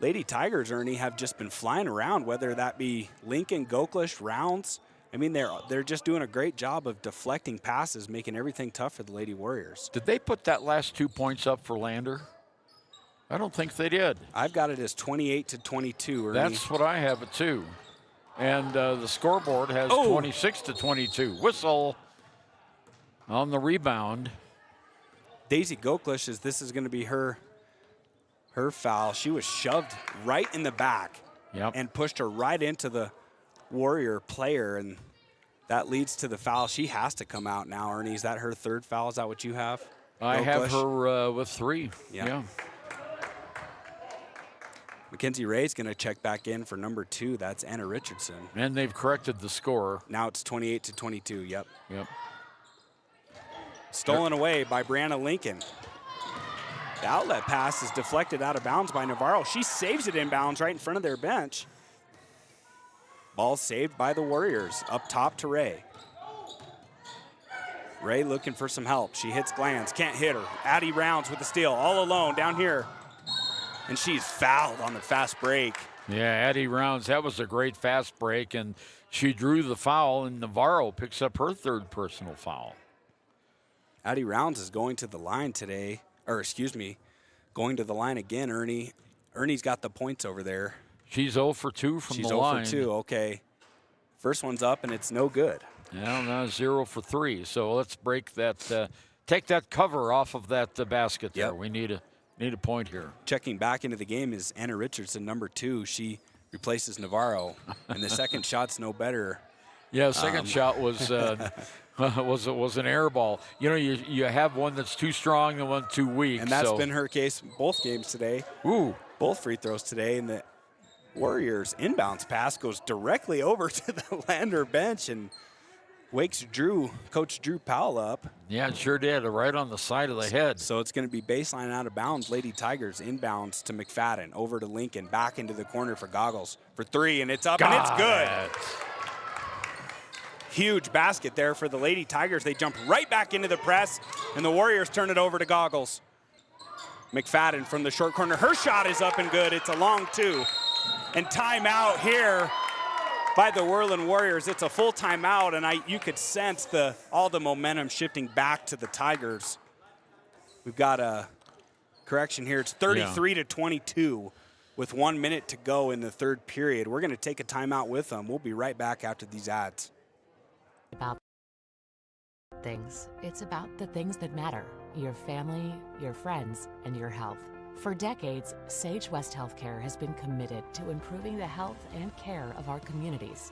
Speaker 9: Lady Tigers, Ernie, have just been flying around, whether that be Lincoln, Goklish, Rounds. I mean, they're just doing a great job of deflecting passes, making everything tough for the Lady Warriors.
Speaker 8: Did they put that last 2 points up for Lander? I don't think they did.
Speaker 9: I've got it as 28-22, Ernie.
Speaker 8: That's what I have it too. And the scoreboard has 26-22. Whistle on the rebound.
Speaker 9: Daisy Goklish, this is going to be her foul. She was shoved right in the back and pushed her right into the Warrior player, and that leads to the foul. She has to come out now, Ernie. Is that her third foul? Is that what you have?
Speaker 8: I have her with 3. Yeah.
Speaker 9: Mackenzie Ray's going to check back in for number 2. That's Anna Richardson.
Speaker 8: And they've corrected the score.
Speaker 9: Now it's 28-22. Yep.
Speaker 8: Yep.
Speaker 9: Stolen away by Brianna Lincoln. The outlet pass is deflected out of bounds by Navarro. She saves it inbounds right in front of their bench. Ball saved by the Warriors. Up top to Ray. Ray looking for some help. She hits Glanz. Can't hit her. Addie Rounds with the steal. All alone down here. And she's fouled on the fast break.
Speaker 8: Yeah, Addie Rounds, that was a great fast break, and she drew the foul, and Navarro picks up her third personal foul.
Speaker 9: Addie Rounds is going to the line today, or excuse me, going to the line again, Ernie. Ernie's got the points over there.
Speaker 8: She's 0 for 2 from the line.
Speaker 9: She's 0 for 2, okay. First one's up, and it's no good.
Speaker 8: Yeah, now 0 for 3. So let's break that, take that cover off of that basket there.
Speaker 9: Yep.
Speaker 8: We need a point here.
Speaker 9: Checking back into the game is Anna Richardson, number 2. She replaces Navarro, and the second shot's no better.
Speaker 8: Yeah, second shot was was an air ball. You know, you have one that's too strong and one too weak.
Speaker 9: And that's been her case both games today.
Speaker 8: Ooh.
Speaker 9: Both free throws today, and the Warriors inbounds pass goes directly over to the Lander bench and wakes Coach Drew Powell up.
Speaker 8: Yeah, it sure did, right on the side of the head.
Speaker 9: So it's going to be baseline out of bounds. Lady Tigers inbounds to McFadden, over to Lincoln, back into the corner for Goggles for 3, and it's up, and it's good. Huge basket there for the Lady Tigers. They jump right back into the press, and the Warriors turn it over to Goggles. McFadden from the short corner. Her shot is up and good. It's a long 2. And timeout here by the Worland Warriors. It's a full timeout, and you could sense all the momentum shifting back to the Tigers. We've got a correction here. It's 33 to 22 with 1 minute to go in the third period. We're going to take a timeout with them. We'll be right back after these ads.
Speaker 10: About things. It's about the things that matter. Your family, your friends, and your health. For decades, Sage West Healthcare has been committed to improving the health and care of our communities.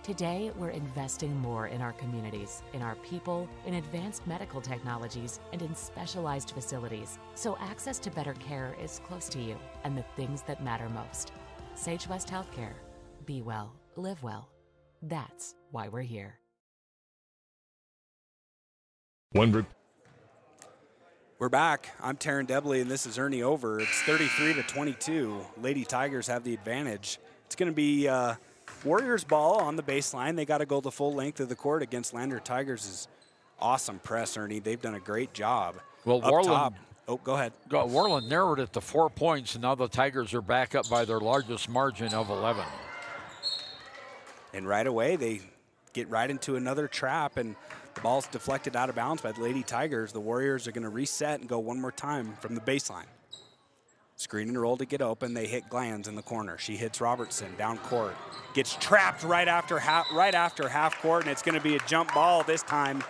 Speaker 10: Today, we're investing more in our communities, in our people, in advanced medical technologies, and in specialized facilities, so access to better care is close to you and the things that matter most. Sage West Healthcare. Be well, live well. That's why we're here.
Speaker 9: We're back. I'm Taryn Debley, and this is Ernie Over. It's 33 to 22. Lady Tigers have the advantage. It's going to be Warriors ball on the baseline. They got to go the full length of the court against Lander Tigers' awesome press, Ernie. They've done a great job.
Speaker 8: Well,
Speaker 9: Up
Speaker 8: Worland.
Speaker 9: top. Oh, go ahead.
Speaker 8: Worland narrowed it to 4 points, and now the Tigers are back up by their largest margin of 11.
Speaker 9: And right away, they get right into another trap, and the ball's deflected out of bounds by the Lady Tigers. The Warriors are going to reset and go one more time from the baseline. Screen and roll to get open. They hit Glanz in the corner. She hits Robertson down court. Gets trapped right after half court, and it's going to be a jump ball this time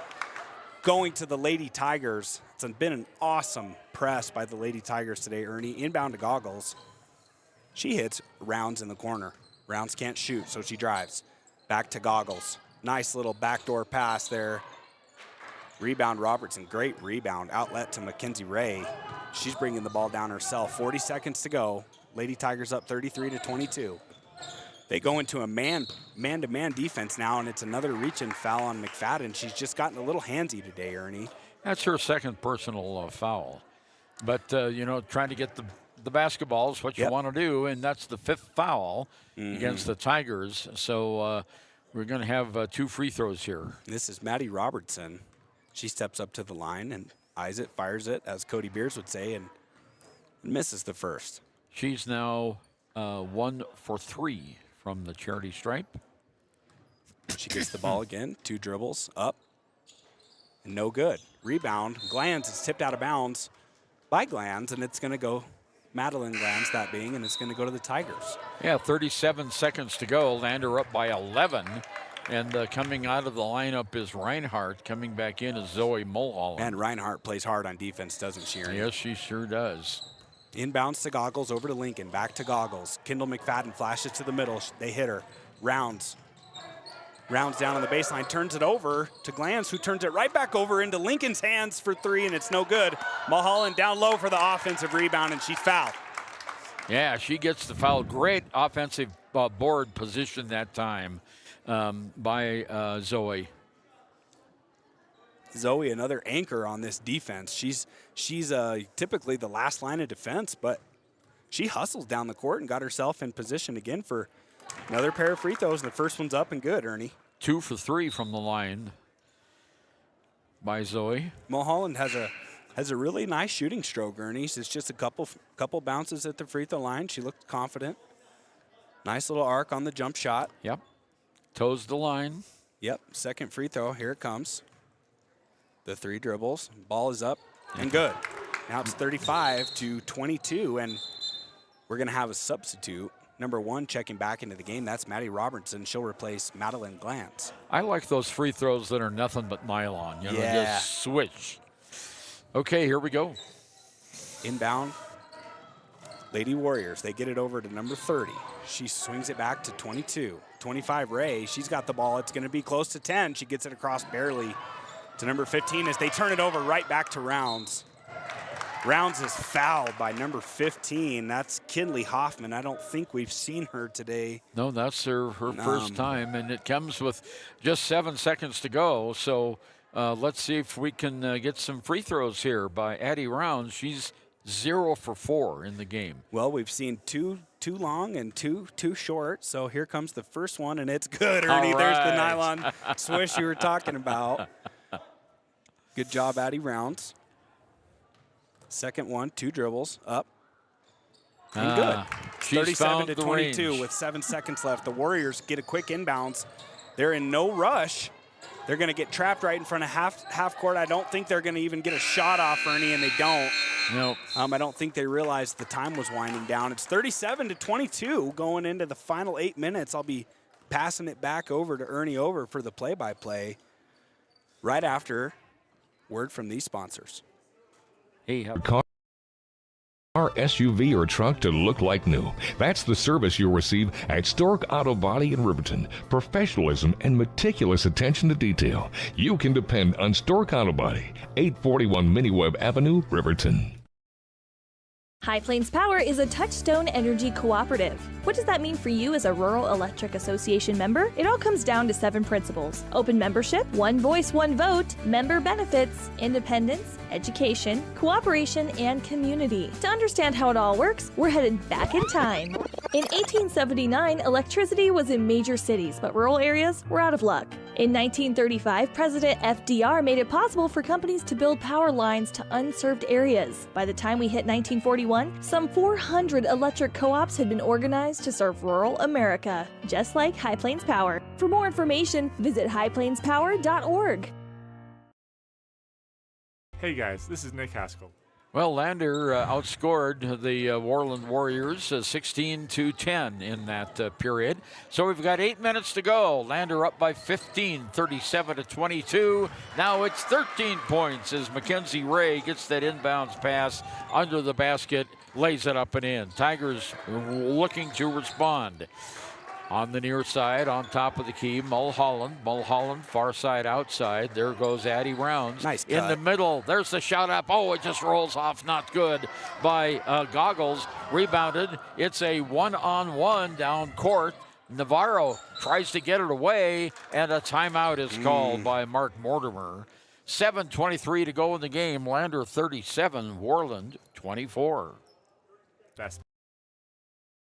Speaker 9: going to the Lady Tigers. It's been an awesome press by the Lady Tigers today, Ernie. Inbound to Goggles. She hits Rounds in the corner. Rounds can't shoot, so she drives. Back to Goggles. Nice little backdoor pass there. Rebound Robertson, great rebound. Outlet to Mackenzie Ray. She's bringing the ball down herself. 40 seconds to go. Lady Tigers up 33 to 22. They go into a man-to-man defense now, and it's another reach-in foul on McFadden. She's just gotten a little handsy today, Ernie.
Speaker 8: That's her second personal foul. But, trying to get the basketball is what you want to do, and that's the 5th foul against the Tigers. So we're going to have 2 free throws here.
Speaker 9: This is Maddie Robertson. She steps up to the line and eyes it, fires it, as Cody Beers would say, and misses the first.
Speaker 8: She's now 1 for 3 from the charity stripe.
Speaker 9: She gets the ball again, 2 dribbles, up, and no good. Rebound, Glanz is tipped out of bounds by Glanz, and it's going to go, Madeline Glanz that being, and it's going to go to the Tigers.
Speaker 8: Yeah, 37 seconds to go. Lander up by 11. And coming out of the lineup is Reinhardt. Coming back in is Zoe Mulholland.
Speaker 9: And Reinhardt plays hard on defense, doesn't she, Ernie?
Speaker 8: Yes, she sure does.
Speaker 9: Inbounds to Goggles, over to Lincoln, back to Goggles. Kendall McFadden flashes to the middle. They hit her. Rounds down on the baseline, turns it over to Glanz, who turns it right back over into Lincoln's hands for 3, and it's no good. Mulholland down low for the offensive rebound, and she's fouled.
Speaker 8: Yeah, she gets the foul. Great offensive board position that time by Zoe.
Speaker 9: Zoe, another anchor on this defense. She's typically the last line of defense, but she hustles down the court and got herself in position again for another pair of free throws. The first one's up and good, Ernie.
Speaker 8: 2 for 3 from the line by Zoe.
Speaker 9: Mulholland has a really nice shooting stroke, Ernie. It's just a couple bounces at the free throw line. She looked confident. Nice little arc on the jump shot.
Speaker 8: Yep. Toes the line.
Speaker 9: Yep. Second free throw. Here it comes. The 3 dribbles. Ball is up and good. Now it's 35-22, and we're going to have a substitute. Number 1 checking back into the game. That's Maddie Robertson. She'll replace Madeline Glantz.
Speaker 8: I like those free throws that are nothing but nylon. You know, just switch. Okay, here we go.
Speaker 9: Inbound. Lady Warriors, they get it over to number 30. She swings it back to 22. 25, Ray, she's got the ball. It's going to be close to 10. She gets it across barely to number 15 as they turn it over right back to Rounds. Rounds is fouled by number 15. That's Kinley Hoffman. I don't think we've seen her today.
Speaker 8: No, that's her first time, and it comes with just 7 seconds to go. So let's see if we can get some free throws here by Addie Rounds. She's 0 for 4 in the game.
Speaker 9: Well, we've seen two long and two short. So here comes the first one, and it's good, Ernie.
Speaker 8: Right.
Speaker 9: There's the nylon swish you were talking about. Good job, Addie Rounds. Second one, 2 dribbles, up, and good. 37-22 with 7 seconds left. The Warriors get a quick inbounds. They're in no rush. They're going to get trapped right in front of half court. I don't think they're going to even get a shot off, Ernie, and they don't.
Speaker 8: Nope.
Speaker 9: I don't think they realized the time was winding down. It's 37-22 going into the final 8 minutes. I'll be passing it back over to Ernie Over for the play-by-play right after word from these sponsors.
Speaker 8: Hey,
Speaker 11: car, SUV, or truck to look like new. That's the service you'll receive at Stork Auto Body in Riverton. Professionalism and meticulous attention to detail. You can depend on Stork Auto Body, 841 Miniweb Avenue, Riverton.
Speaker 1: High Plains Power is a Touchstone Energy cooperative. What does that mean for you as a Rural Electric Association member? It all comes down to 7 principles: open membership, one voice, one vote, member benefits, independence, education, cooperation, and community. To understand how it all works, we're headed back in time. In 1879, electricity was in major cities, but rural areas were out of luck. In 1935, President FDR made it possible for companies to build power lines to unserved areas. By the time we hit 1941, some 400 electric co-ops had been organized to serve rural America, just like High Plains Power. For more information, visit highplainspower.org.
Speaker 22: Hey guys, this is Nick Haskell.
Speaker 8: Well, Lander outscored the Worland Warriors 16-10 in that period. So we've got 8 minutes to go. Lander up by 15, 37-22. Now it's 13 points as Mackenzie Ray gets that inbounds pass under the basket, lays it up and in. Tigers looking to respond. On the near side, on top of the key, Mulholland. Mulholland, far side outside. There goes Addie Rounds.
Speaker 9: Nice cut.
Speaker 8: In the middle, there's the shot up. Oh, it just rolls off, not good by Goggles. Rebounded. It's a one-on-one down court. Navarro tries to get it away, and a timeout is called by Mark Mortimer. 7:23 to go in the game. Lander 37, Worland 24.
Speaker 22: Best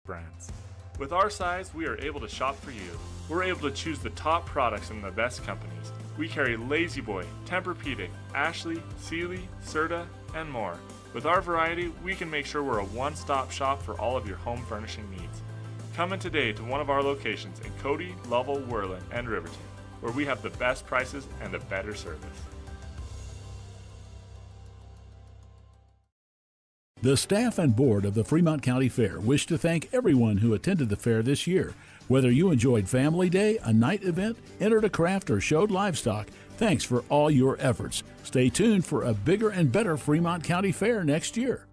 Speaker 22: brands. With our size, we are able to shop for you. We're able to choose the top products from the best companies. We carry Lazy Boy, Tempur-Pedic, Ashley, Sealy, Serta, and more. With our variety, we can make sure we're a one-stop shop for all of your home furnishing needs. Come in today to one of our locations in Cody, Lovell, Worland, and Riverton, where we have the best prices and a better service.
Speaker 3: The staff and board of the Fremont County Fair wish to thank everyone who attended the fair this year. Whether you enjoyed Family Day, a night event, entered a craft, or showed livestock, thanks for all your efforts. Stay tuned for a bigger and better Fremont County Fair next year.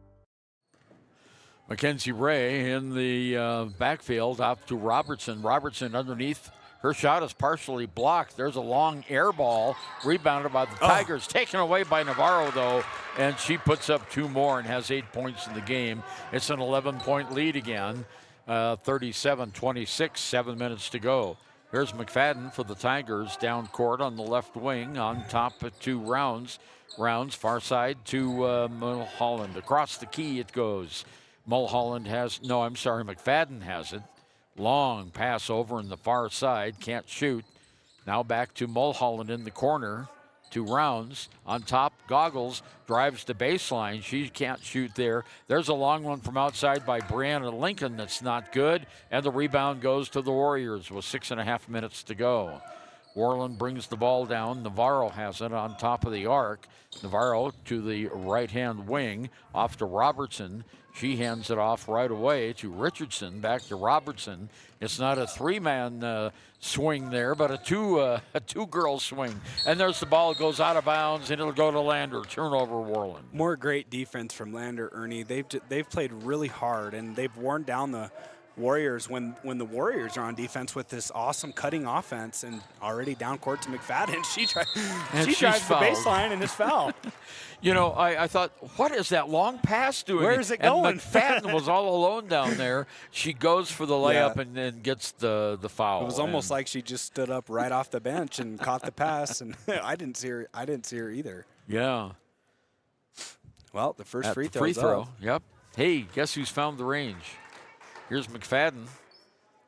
Speaker 8: Mackenzie Ray in the backfield out to Robertson. Robertson underneath. Her shot is partially blocked. There's a long air ball rebounded by the Tigers. Taken away by Navarro, though, and she puts up 2 more and has 8 points in the game. It's an 11-point lead again, 37-26, 7 minutes to go. Here's McFadden for the Tigers down court on the left wing on top to Rounds. Rounds far side to Mulholland. Across the key it goes. Mulholland has, no, I'm sorry, McFadden has it. Long pass over in the far side, can't shoot. Now back to Mulholland in the corner. to Rounds. On top, Goggles drives to baseline. She can't shoot there. There's a long one from outside by Brianna Lincoln that's not good. And the rebound goes to the Warriors with 6.5 minutes to go. Worland brings the ball down. Navarro has it on top of the arc. Navarro to the right-hand wing, off to Robertson. She hands it off right away to Richardson, back to Robertson. It's not a three-man swing there, but a two-girl swing. And there's the ball, goes out of bounds, and it'll go to Lander. Turnover, Worland.
Speaker 9: More great defense from Lander, Ernie. They've played really hard, and they've worn down the Warriors when the Warriors are on defense with this awesome cutting offense, and already down court to McFadden. She drives the baseline and is fouled.
Speaker 8: You know, I thought, what is that long pass doing?
Speaker 9: Where is it going?
Speaker 8: And McFadden was all alone down there. She goes for the layup and then gets the foul.
Speaker 9: It was almost like she just stood up right off the bench and caught the pass, and I didn't see her either.
Speaker 8: Yeah.
Speaker 9: Well, the first free
Speaker 8: throw. Yep. Hey, guess who's found the range? Here's McFadden.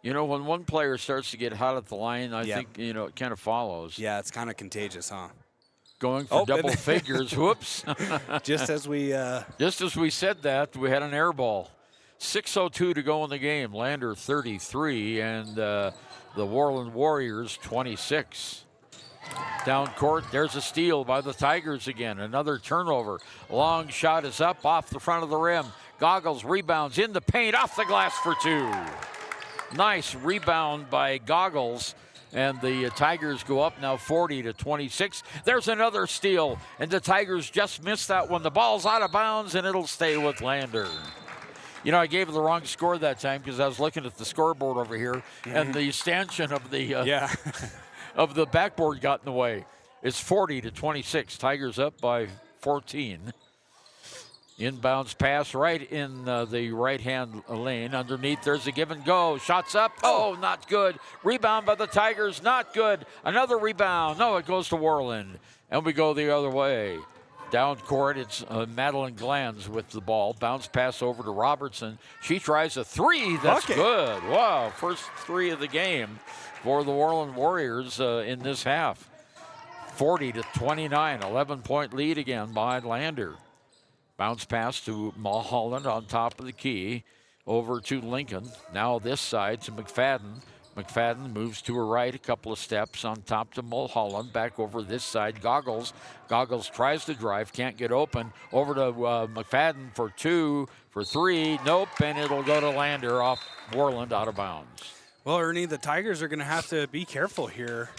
Speaker 8: You know, when one player starts to get hot at the line, I think, you know, it kind of follows.
Speaker 9: Yeah, it's kind of contagious, huh?
Speaker 8: Going for double figures. Whoops.
Speaker 9: Just as we
Speaker 8: said that, we had an air ball. 6:02 to go in the game. Lander 33 and the Worland Warriors 26. Down court, there's a steal by the Tigers again. Another turnover. Long shot is up off the front of the rim. Goggles rebounds in the paint, off the glass for two. Nice rebound by Goggles, and the Tigers go up now 40-26. There's another steal, and the Tigers just missed that one. The ball's out of bounds, and it'll stay with Lander. You know, I gave the wrong score that time because I was looking at the scoreboard over here, and the stanchion of the of the backboard got in the way. It's 40-26. Tigers up by 14. Inbounds pass right in the right-hand lane. Underneath, there's a give and go. Shots up. Oh, not good. Rebound by the Tigers. Not good. Another rebound. No, it goes to Worland. And we go the other way. Down court, it's Madeline Glanz with the ball. Bounce pass over to Robertson. She tries a three. That's good. Wow, first three of the game for the Worland Warriors in this half. 40-29. 11-point lead again by Lander. Bounce pass to Mulholland on top of the key. Over to Lincoln. Now this side to McFadden. McFadden moves to her right a couple of steps on top to Mulholland. Back over this side. Goggles. Goggles tries to drive. Can't get open. Over to McFadden for two. For three. Nope. And it'll go to Lander off Worland out of bounds.
Speaker 9: Well, Ernie, the Tigers are going to have to be careful here.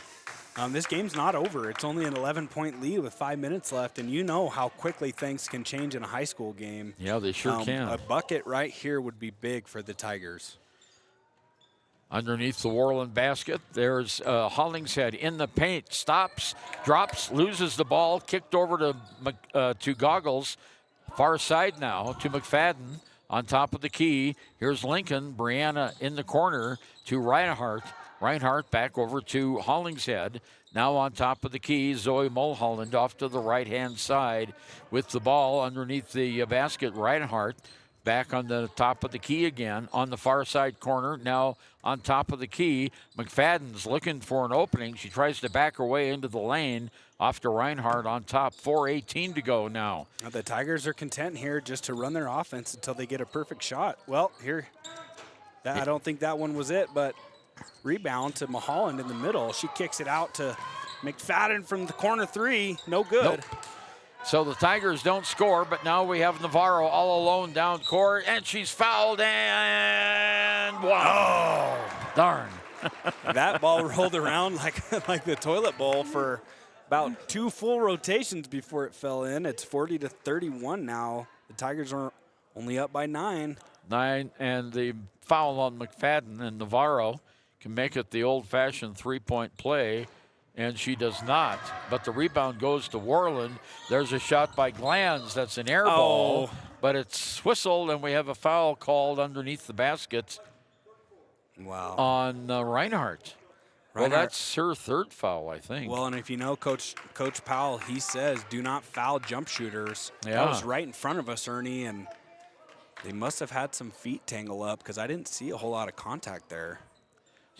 Speaker 9: This game's not over. It's only an 11-point lead with 5 minutes left, and you know how quickly things can change in a high school game.
Speaker 8: Yeah, they sure can.
Speaker 9: A bucket right here would be big for the Tigers.
Speaker 8: Underneath the Worland basket, there's Hollingshead in the paint. Stops, drops, loses the ball. Kicked over to Goggles. Far side now to McFadden on top of the key. Here's Lincoln. Brianna in the corner to Reinhardt. Reinhardt back over to Hollingshead. Now on top of the key, Zoe Mulholland off to the right-hand side with the ball underneath the basket. Reinhardt back on the top of the key again on the far side corner. Now on top of the key, McFadden's looking for an opening. She tries to back her way into the lane. Off to Reinhardt on top. 4:18 to go now.
Speaker 9: The Tigers are content here just to run their offense until they get a perfect shot. Well, I don't think that one was it, but rebound to Mulholland in the middle. She kicks it out to McFadden from the corner three. No good.
Speaker 8: Nope. So the Tigers don't score, but now we have Navarro all alone down court, and she's fouled, and wow. Oh, darn.
Speaker 9: That ball rolled around like the toilet bowl for about 2 full rotations before it fell in. It's 40-31 now. The Tigers are only up by 9.
Speaker 8: 9, and the foul on McFadden, and Navarro can make it the old-fashioned three-point play, and she does not. But the rebound goes to Worland. There's a shot by Glanz. That's an air ball, but it's whistled, and we have a foul called underneath the basket.
Speaker 9: Wow.
Speaker 8: On Reinhardt. Well, that's her third foul, I think.
Speaker 9: Well, and if you know Coach Powell, he says do not foul jump shooters.
Speaker 8: Yeah.
Speaker 9: That was right in front of us, Ernie, and they must have had some feet tangle up because I didn't see a whole lot of contact there.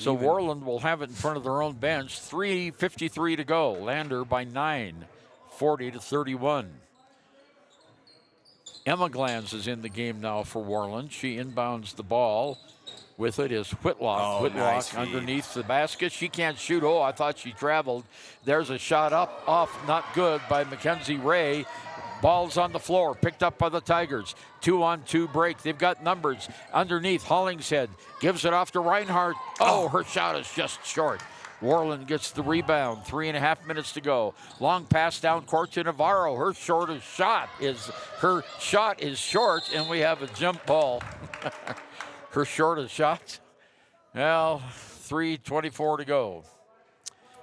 Speaker 8: So Worland will have it in front of their own bench. 3:53 to go. Lander by 9, 40-31. Emma Glanz is in the game now for Worland. She inbounds the ball. With it is Whitlock. Whitlock
Speaker 9: nice
Speaker 8: underneath the basket. She can't shoot. Oh, I thought she traveled. There's a shot up, off, not good by Mackenzie Ray. Ball's on the floor, picked up by the Tigers. 2-on-2 break. They've got numbers. Underneath, Hollingshead gives it off to Reinhardt. Oh, her shot is just short. Worland gets the rebound. 3.5 minutes to go. Long pass down court to Navarro. Her shot is short, and we have a jump ball. Her shortest shot. Well, 3:24 to go.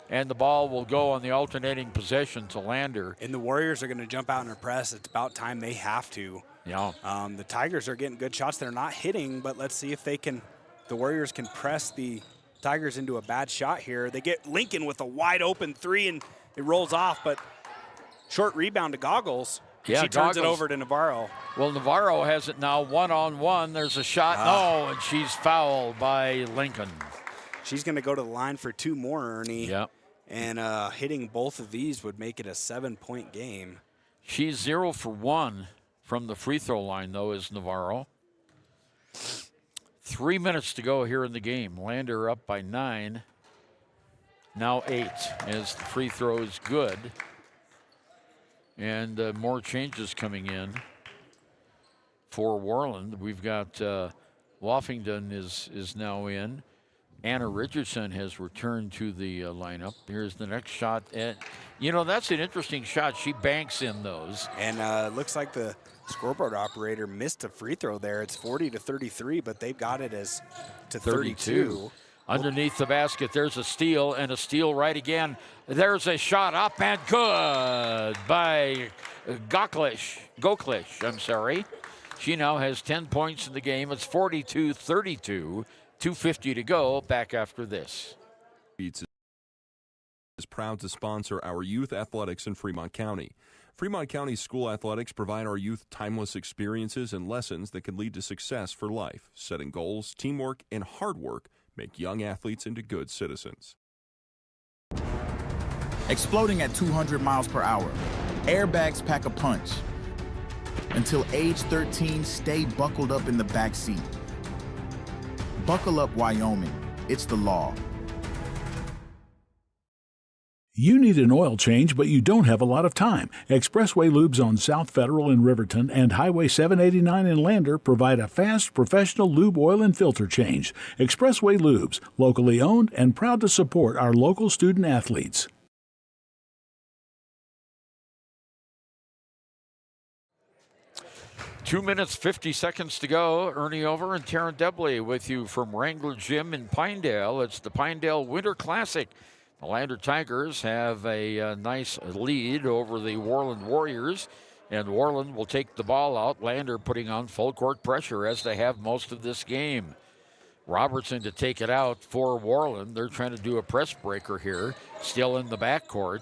Speaker 8: And the ball will go on the alternating possession to Lander.
Speaker 9: And the Warriors are going to jump out in a press. It's about time they have to.
Speaker 8: Yeah.
Speaker 9: The Tigers are getting good shots. They're not hitting, but let's see if the Warriors can press the Tigers into a bad shot here. They get Lincoln with a wide open three, and it rolls off, but short rebound to Goggles.
Speaker 8: Yeah,
Speaker 9: she turns it over to Navarro.
Speaker 8: Well, Navarro has it now 1-on-1. There's a shot. No, and she's fouled by Lincoln.
Speaker 9: She's going to go to the line for 2 more, Ernie.
Speaker 8: Yep.
Speaker 9: And hitting both of these would make it a 7-point game.
Speaker 8: She's 0 for 1 from the free throw line, though, is Navarro. 3 minutes to go here in the game. Lander up by 9. Now 8 as the free throw is good. And more changes coming in for Worland. We've got Woffington is now in. Anna Richardson has returned to the lineup. Here's the next shot. That's an interesting shot. She banks in those.
Speaker 9: And looks like the scoreboard operator missed a free throw there. It's 40-33, but they've got it as to 32.
Speaker 8: Underneath the basket, there's a steal, and a steal right again. There's a shot up and good by Goklish, I'm sorry. She now has 10 points in the game. It's 42-32, 2:50 to go, back after this.
Speaker 4: Is proud to sponsor our youth athletics in Fremont County. Fremont County School Athletics provide our youth timeless experiences and lessons that can lead to success for life. Setting goals, teamwork, and hard work make young athletes into good citizens.
Speaker 5: Exploding at 200 miles per hour. Airbags pack a punch. Until age 13, stay buckled up in the back seat. Buckle up, Wyoming. It's the law.
Speaker 3: You need an oil change, but you don't have a lot of time. Expressway Lubes on South Federal in Riverton and Highway 789 in Lander provide a fast, professional lube oil and filter change. Expressway Lubes, locally owned and proud to support our local student athletes.
Speaker 8: Two minutes, 50 seconds to go. Ernie Over and Taryn Debley with you from Wrangler Gym in Pinedale. It's the Pinedale Winter Classic. The Lander Tigers have a nice lead over the Worland Warriors, and Worland will take the ball out. Lander putting on full court pressure as they have most of this game. Robertson to take it out for Worland. They're trying to do a press breaker here, still in the backcourt.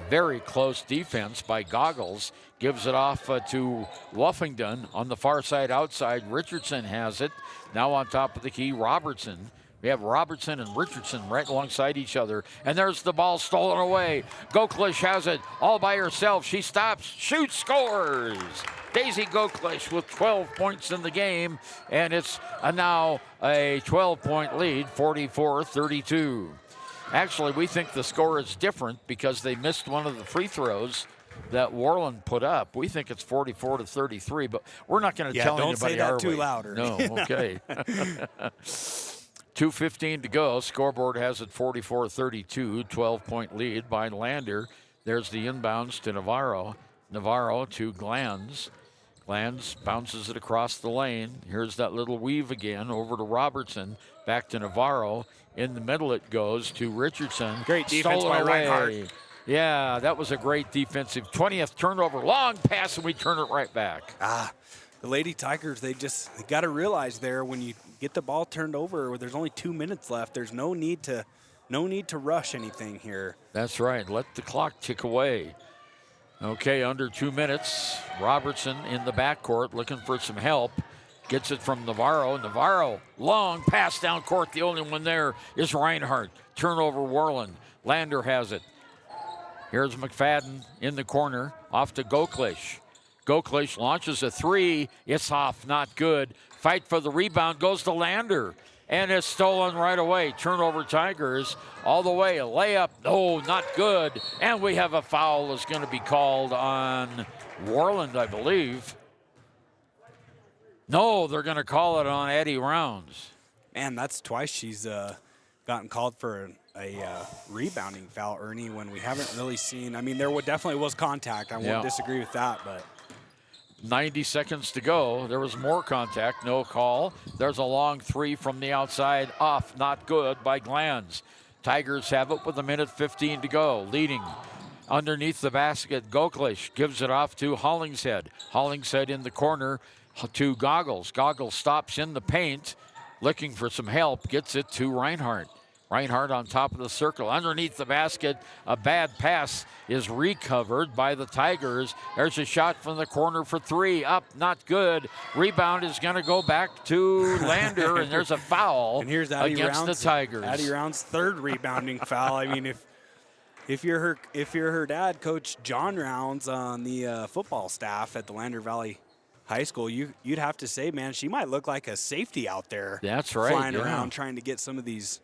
Speaker 8: Very close defense by Goggles. Gives it off to Woffington on the far side outside. Richardson has it. Now on top of the key, Robertson. We have Robertson and Richardson right alongside each other. And there's the ball stolen away. Goklish has it all by herself. She stops, shoots, scores. Daisy Goklish with 12 points in the game. And it's now a 12-point lead, 44-32. Actually, we think the score is different because they missed one of the free throws that Worland put up. We think it's 44-33, but we're not going to tell anybody.
Speaker 9: Don't say that too
Speaker 8: way.
Speaker 9: louder.
Speaker 8: No, okay. 2:15 to go. Scoreboard has it 44-32, 12-point lead by Lander. There's the inbounds to Navarro. Navarro to Glanz. Glanz bounces it across the lane. Here's that little weave again over to Robertson. Back to Navarro. In the middle it goes to Richardson.
Speaker 9: Great defense by Reinhardt.
Speaker 8: Yeah, that was a great defensive 20th turnover. Long pass, and we turn it right back.
Speaker 9: The Lady Tigers, they got to realize there when you get the ball turned over, there's only 2 minutes left. There's no need to rush anything here.
Speaker 8: That's right. Let the clock tick away. Okay, under 2 minutes. Robertson in the backcourt looking for some help. Gets it from Navarro. Navarro, long pass down court. The only one there is Reinhardt. Turnover, Worland. Lander has it. Here's McFadden in the corner. Off to Goklish. Goklish launches a three. It's off, not good. Fight for the rebound. Goes to Lander. And it's stolen right away. Turnover, Tigers. All the way. A layup. No, not good. And we have a foul that's going to be called on Worland, I believe. No, they're going to call it on Eddie Rounds.
Speaker 9: Man, that's twice she's gotten called for a rebounding foul, Ernie, when we haven't really seen. I mean, there definitely was contact. I won't disagree with that, but
Speaker 8: 90 seconds to go. There was more contact, no call. There's a long three from the outside, off, not good by Glanz. Tigers have it with 1:15 to go, leading. Underneath the basket, Goklish gives it off to Hollingshead. Hollingshead in the corner to Goggles. Goggles stops in the paint, looking for some help, gets it to Reinhardt. Reinhardt on top of the circle. Underneath the basket, a bad pass is recovered by the Tigers. There's a shot from the corner for three. Up, not good. Rebound is going to go back to Lander, and there's a foul
Speaker 9: and here's
Speaker 8: against the Tigers.
Speaker 9: Addie Rounds' third rebounding foul. I mean, if you're her dad, Coach John Rounds on the football staff at the Lander Valley High School, you'd have to say, man, she might look like a safety out there.
Speaker 8: That's right.
Speaker 9: Flying around trying to get some of these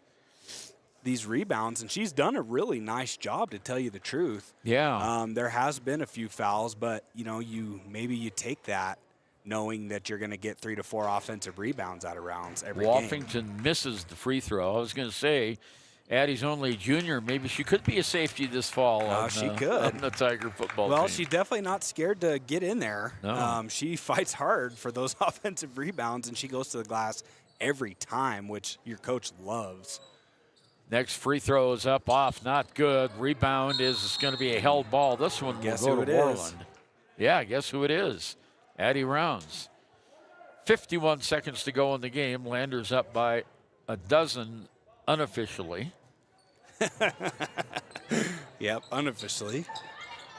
Speaker 9: rebounds, and she's done a really nice job, to tell you the truth.
Speaker 8: Yeah.
Speaker 9: There has been a few fouls, but maybe you take that knowing that you're going to get 3 to 4 offensive rebounds out of rounds every game.
Speaker 8: Woffington misses the free throw. I was going to say, Addie's only a junior. Maybe she could be a safety this fall.
Speaker 9: She could.
Speaker 8: On the Tiger football
Speaker 9: team.
Speaker 8: Well,
Speaker 9: she's definitely not scared to get in there.
Speaker 8: No.
Speaker 9: She fights hard for those offensive rebounds, and she goes to the glass every time, which your coach loves.
Speaker 8: Next free throw is up, off, not good. Rebound is going to be a held ball. This one will go to Worland. Yeah, guess who it is? Addie Rounds. 51 seconds to go in the game. Lander's up by a dozen unofficially.
Speaker 9: Yep, unofficially.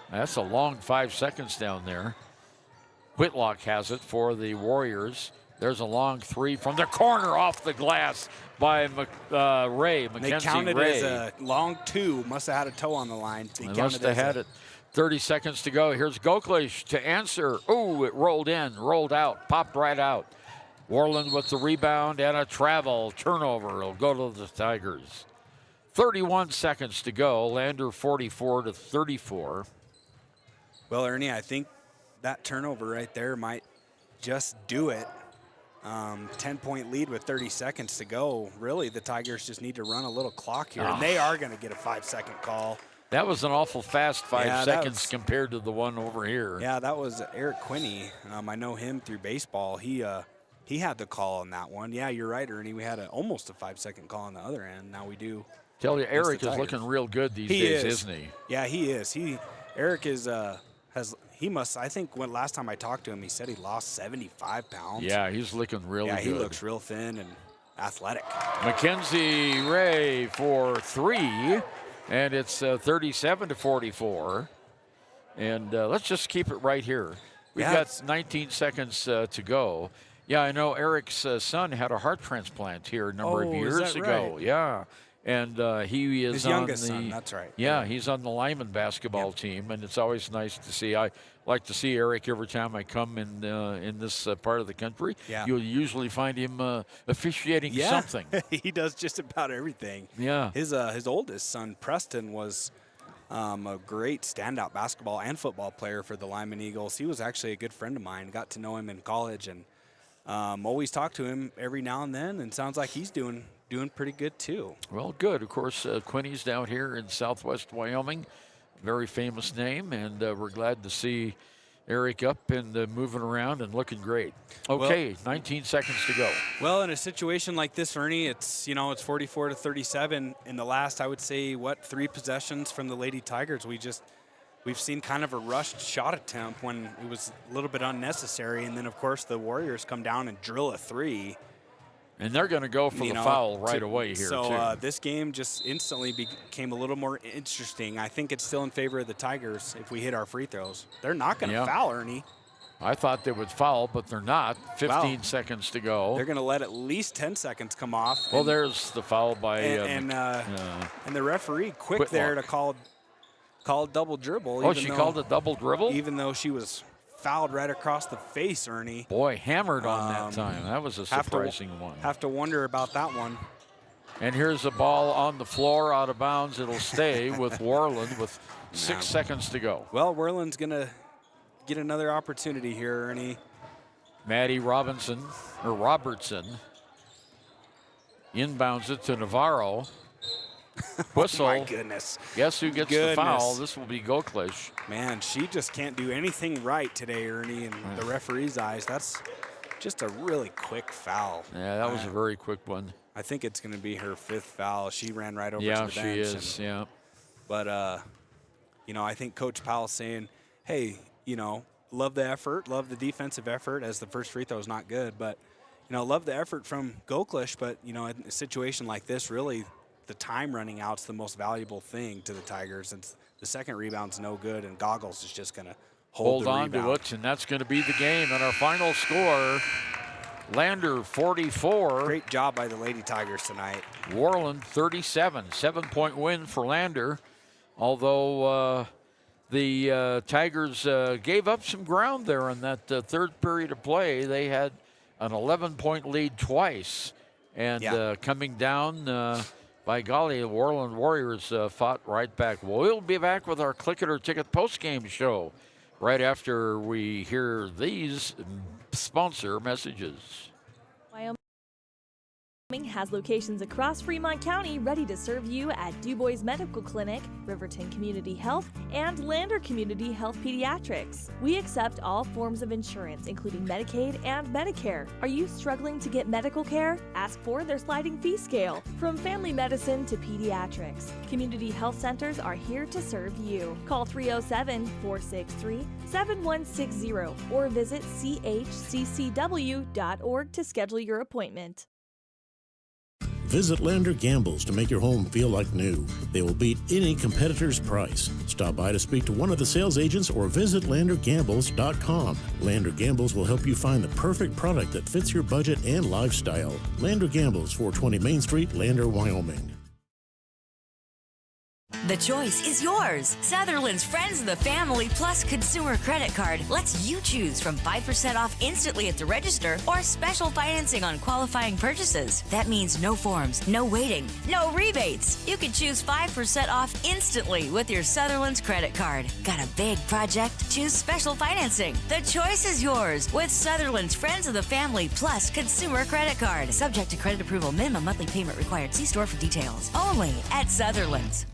Speaker 8: That's a long 5 seconds down there. Whitlock has it for the Warriors. There's a long three from the corner off the glass by Ray.
Speaker 9: They counted it as a long two. Must have had a toe on the line.
Speaker 8: They must have had it. 30 seconds to go. Here's Goklish to answer. Ooh, it rolled in, rolled out, popped right out. Worland with the rebound and a travel turnover. It'll go to the Tigers. 31 seconds to go. Lander 44-34.
Speaker 9: Well, Ernie, I think that turnover right there might just do it. 10-point lead with 30 seconds to go. Really, the Tigers just need to run a little clock here, and they are going to get a 5-second call.
Speaker 8: That was an awful fast 5 seconds compared to the one over here.
Speaker 9: Yeah, that was Eric Quinney. I know him through baseball. He had the call on that one. Yeah, you're right, Ernie. We had almost a 5-second call on the other end. Now we do.
Speaker 8: Tell you, Eric is looking real good these days, isn't he?
Speaker 9: Yeah, he is. Eric is I think when last time I talked to him, he said he lost 75 pounds.
Speaker 8: Yeah, he's looking really good.
Speaker 9: Yeah, he looks real thin and athletic.
Speaker 8: Mackenzie Ray for three, and it's 37-44. And let's just keep it right here. We've got 19 seconds to go. Yeah, I know Eric's son had a heart transplant here a number of years ago.
Speaker 9: Right?
Speaker 8: Yeah. And he is
Speaker 9: his youngest son, that's right.
Speaker 8: Yeah, he's on the Lyman basketball team, and it's always nice to see. I like to see Eric every time I come in this part of the country.
Speaker 9: Yeah.
Speaker 8: You'll usually find him officiating something.
Speaker 9: He does just about everything.
Speaker 8: Yeah.
Speaker 9: His oldest son, Preston, was a great standout basketball and football player for the Lyman Eagles. He was actually a good friend of mine. Got to know him in college, and always talk to him every now and then, and sounds like he's doing pretty good too.
Speaker 8: Well, good. Of course, Quinney's down here in southwest Wyoming. Very famous name, and we're glad to see Eric up and moving around and looking great. Okay, 19 seconds to go.
Speaker 9: Well, in a situation like this, Ernie, it's 44-37. In the last, I would say, 3 possessions from the Lady Tigers, we've seen kind of a rushed shot attempt when it was a little bit unnecessary, and then of course the Warriors come down and drill a 3.
Speaker 8: And they're going to go for the foul right away here,
Speaker 9: so this game just instantly became a little more interesting. I think it's still in favor of the Tigers if we hit our free throws. They're not going to foul, Ernie.
Speaker 8: I thought they would foul, but they're not. 15 seconds to go.
Speaker 9: They're going to let at least 10 seconds come off.
Speaker 8: Well, there's the foul by
Speaker 9: and the referee quick there to call double dribble.
Speaker 8: Oh, she called a double dribble?
Speaker 9: Even though she was fouled right across the face, Ernie.
Speaker 8: Boy, hammered on that time. That was a surprising one.
Speaker 9: Have to wonder about that one.
Speaker 8: And here's a ball on the floor, out of bounds. It'll stay with Worland with 6 seconds to go.
Speaker 9: Well, Worland's going to get another opportunity here, Ernie.
Speaker 8: Maddie Robertson inbounds it to Navarro. Whistle.
Speaker 9: Oh my goodness.
Speaker 8: Guess who gets the foul? This will be Goklish.
Speaker 9: Man, she just can't do anything right today, Ernie, in the referee's eyes. That's just a really quick foul.
Speaker 8: Yeah, that was a very quick one.
Speaker 9: I think it's going to be her 5th foul. She ran right over to the bench.
Speaker 8: Yeah, she is, yeah.
Speaker 9: But, you know, I think Coach Powell's saying, hey, you know, love the effort, love the defensive effort, as the first free throw is not good. But, you know, love the effort from Goklish. But, you know, in a situation like this, really the time running out's the most valuable thing to the Tigers. And the second rebound's no good, and Goggles is just going to hold the
Speaker 8: on
Speaker 9: rebound.
Speaker 8: to it, and that's going to be the game. And our final score, Lander 44.
Speaker 9: Great job by the Lady Tigers tonight.
Speaker 8: Worland 37. 7-point win for Lander. Although the Tigers gave up some ground there in that third period of play. They had an 11-point lead twice. And coming down, by golly, the Worland Warriors fought right back. Well, we'll be back with our Click It or Ticket postgame show right after we hear these sponsor messages.
Speaker 1: Wyoming has locations across Fremont County ready to serve you at DuBois Medical Clinic, Riverton Community Health, and Lander Community Health Pediatrics. We accept all forms of insurance, including Medicaid and Medicare. Are you struggling to get medical care? Ask for their sliding fee scale. From family medicine to pediatrics, community health centers are here to serve you. Call 307-463-7160 or visit chccw.org to schedule your appointment.
Speaker 6: Visit Lander Gambles to make your home feel like new. They will beat any competitor's price. Stop by to speak to one of the sales agents or visit LanderGambles.com. Lander Gambles will help you find the perfect product that fits your budget and lifestyle. Lander Gambles, 420 Main Street, Lander, Wyoming.
Speaker 12: The choice is yours. Sutherland's Friends of the Family Plus Consumer Credit Card lets you choose from 5% off instantly at the register or special financing on qualifying purchases. That means no forms, no waiting, no rebates. You can choose 5% off instantly with your Sutherland's credit card. Got a big project? Choose special financing. The choice is yours with Sutherland's Friends of the Family Plus Consumer Credit Card. Subject to credit approval. Minimum monthly payment required. See store for details. Only at Sutherland's.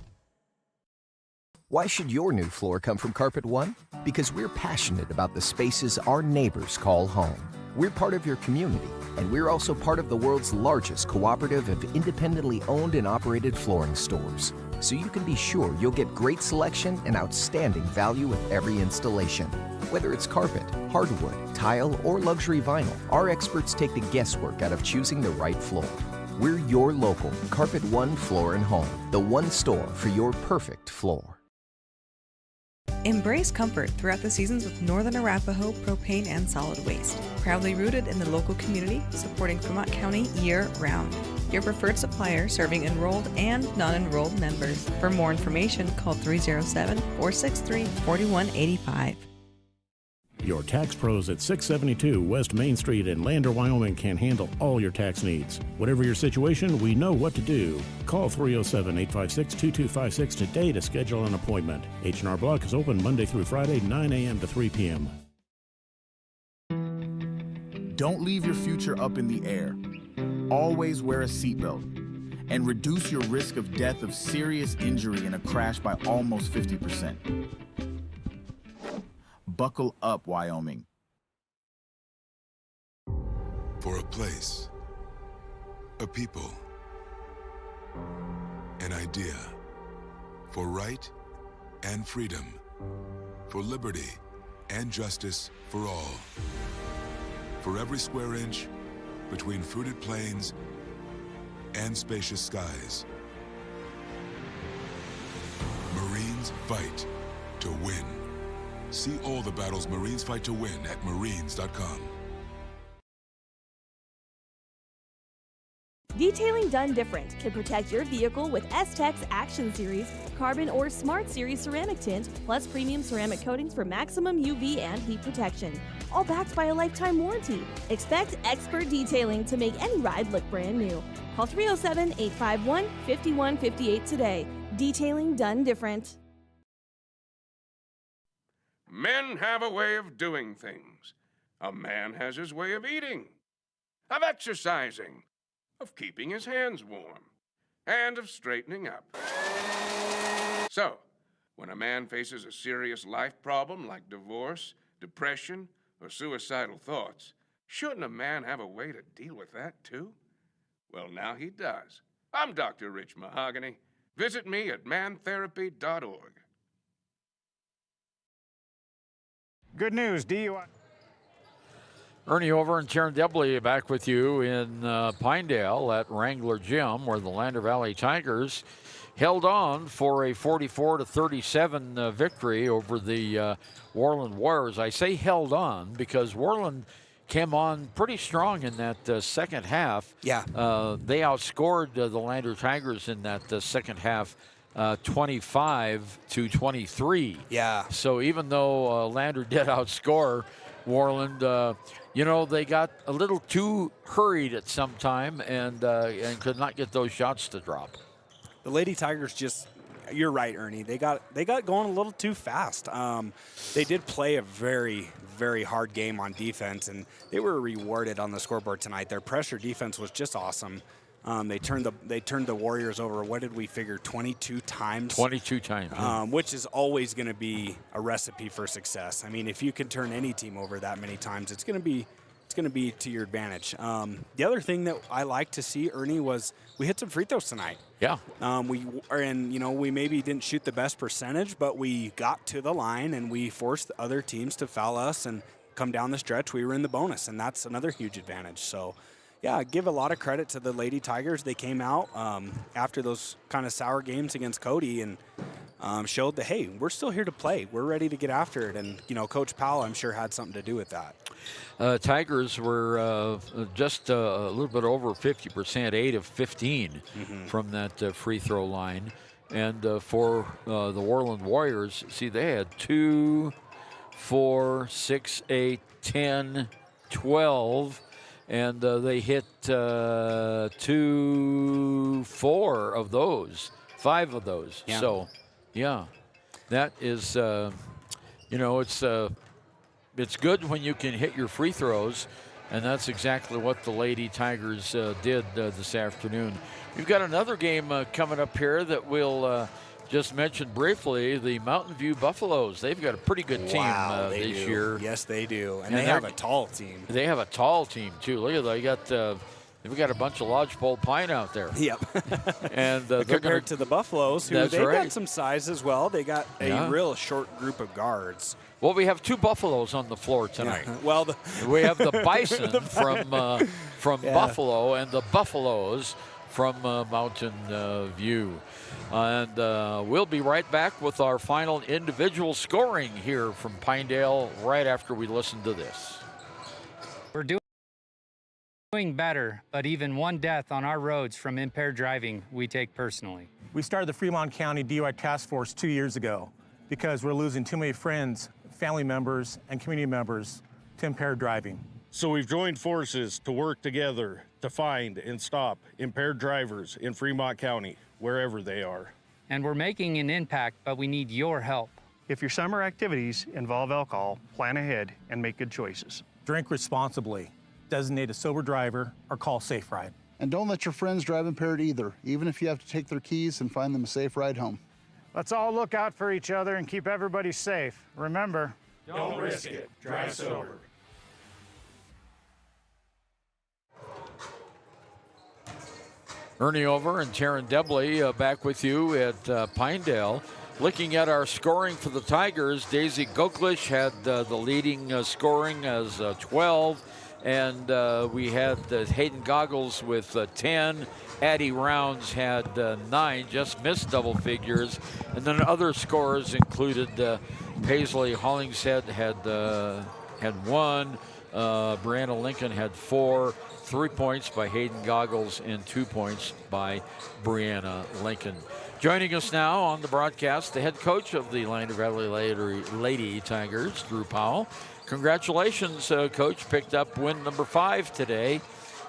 Speaker 23: Why should your new floor come from Carpet One? Because we're passionate about the spaces our neighbors call home. We're part of your community, and we're also part of the world's largest cooperative of independently owned and operated flooring stores. So you can be sure you'll get great selection and outstanding value with every installation. Whether it's carpet, hardwood, tile, or luxury vinyl, our experts take the guesswork out of choosing the right floor. We're your local Carpet One Floor and Home, the one store for your perfect floor.
Speaker 24: Embrace comfort throughout the seasons with Northern Arapaho Propane and Solid Waste. Proudly rooted in the local community, supporting Fremont County year-round. Your preferred supplier serving enrolled and non-enrolled members. For more information, call 307-463-4185.
Speaker 6: Your tax pros at 672 West Main Street in Lander, Wyoming can handle all your tax needs. Whatever your situation, we know what to do. Call 307-856-2256 today to schedule an appointment. H&R Block is open Monday through Friday, 9 a.m. to 3 p.m.
Speaker 5: Don't leave your future up in the air. Always wear a seatbelt and reduce your risk of death of serious injury in a crash by almost 50%. Buckle up, Wyoming.
Speaker 25: For a place, a people, an idea, for right and freedom, for liberty and justice for all. For every square inch between fruited plains and spacious skies. Marines fight to win. See all the battles Marines fight to win at marines.com.
Speaker 1: Detailing done different can protect your vehicle with S-Tech's Action Series, Carbon or Smart Series ceramic tint, plus premium ceramic coatings for maximum UV and heat protection. All backed by a lifetime warranty. Expect expert detailing to make any ride look brand new. Call 307-851-5158 today. Detailing done different.
Speaker 13: Men have a way of doing things. A man has his way of eating, of exercising, of keeping his hands warm, and of straightening up. So, when a man faces a serious life problem like divorce, depression, or suicidal thoughts, shouldn't a man have a way to deal with that too? Well, now he does. I'm Dr. Rich Mahogany. Visit me at mantherapy.org.
Speaker 14: Good news, DUI.
Speaker 8: Ernie Over and Sharon Debley back with you in Pinedale at Wrangler Gym, where the Lander Valley Tigers held on for a 44-37 victory over the Worland Warriors. I say held on because Worland came on pretty strong in that second half.
Speaker 9: Yeah.
Speaker 8: They outscored the Lander Tigers in that second half 25-23.
Speaker 9: Yeah.
Speaker 8: So even though Lander did outscore Worland, you know, they got a little too hurried at some time and could not get those shots to drop.
Speaker 9: The Lady Tigers just, you're right, Ernie. They got going a little too fast. They did play a very, very hard game on defense, and they were rewarded on the scoreboard tonight. Their pressure defense was just awesome. They turned the Warriors over. What did we figure? 22 times.
Speaker 8: 22 times. Yeah.
Speaker 9: Which is always going to be a recipe for success. I mean, if you can turn any team over that many times, it's going to be to your advantage. The other thing that I like to see, Ernie, was we hit some free throws tonight.
Speaker 8: Yeah.
Speaker 9: We maybe didn't shoot the best percentage, but we got to the line and we forced other teams to foul us and come down the stretch. We were in the bonus, and that's another huge advantage. So, yeah, I give a lot of credit to the Lady Tigers. They came out after those kind of sour games against Cody and showed that, hey, we're still here to play. We're ready to get after it. And, Coach Powell, I'm sure, had something to do with that.
Speaker 8: Tigers were just a little bit over 50%, 8 of 15 from that free throw line. And for the Worland Warriors, see, they had 2, 4, 6, 8, 10, 12. And they hit 2, 4 of those, 5 of those.
Speaker 9: Yeah.
Speaker 8: So, yeah, that is, it's good when you can hit your free throws, and that's exactly what the Lady Tigers did this afternoon. We've got another game coming up here that we'll just mention briefly. The Mountain View Buffaloes. They've got a pretty good team this year.
Speaker 9: Yes, they do. And they have a tall team.
Speaker 8: They have a tall team, too. Look at that. They've got a bunch of lodgepole pine out there.
Speaker 9: Yep.
Speaker 8: And
Speaker 9: compared to the Buffaloes, who they've
Speaker 8: right.
Speaker 9: got some size as well. They got a real short group of guards.
Speaker 8: Well, we have 2 Buffaloes on the floor tonight.
Speaker 9: Yeah. Well,
Speaker 8: we have the Bison from Buffalo and the Buffaloes from Mountain View. And we'll be right back with our final individual scoring here from Pinedale right after we listen to this.
Speaker 15: We're doing better, but even one death on our roads from impaired driving we take personally.
Speaker 16: We started the Fremont County DUI Task Force 2 years ago because we're losing too many friends, family members, and community members to impaired driving.
Speaker 17: So we've joined forces to work together to find and stop impaired drivers in Fremont County, wherever they are.
Speaker 15: And we're making an impact, but we need your help.
Speaker 18: If your summer activities involve alcohol, plan ahead and make good choices.
Speaker 16: Drink responsibly, designate a sober driver, or call Safe Ride.
Speaker 26: And don't let your friends drive impaired either, even if you have to take their keys and find them a safe ride home.
Speaker 18: Let's all look out for each other and keep everybody safe. Remember, don't risk it. Drive sober.
Speaker 8: Ernie Over and Taryn Debley back with you at Pinedale. Looking at our scoring for the Tigers, Daisy Goklish had the leading scoring as 12, And we had Hayden Goggles with 10. Addie Rounds had 9, just missed double figures. And then other scores included Paisley Hollingshead had 1. Brianna Lincoln had 4. 3 points by Hayden Goggles and 2 points by Brianna Lincoln. Joining us now on the broadcast, the head coach of the Lander Valley Lady Tigers, Drew Powell. Congratulations, Coach. Picked up win number 5 today.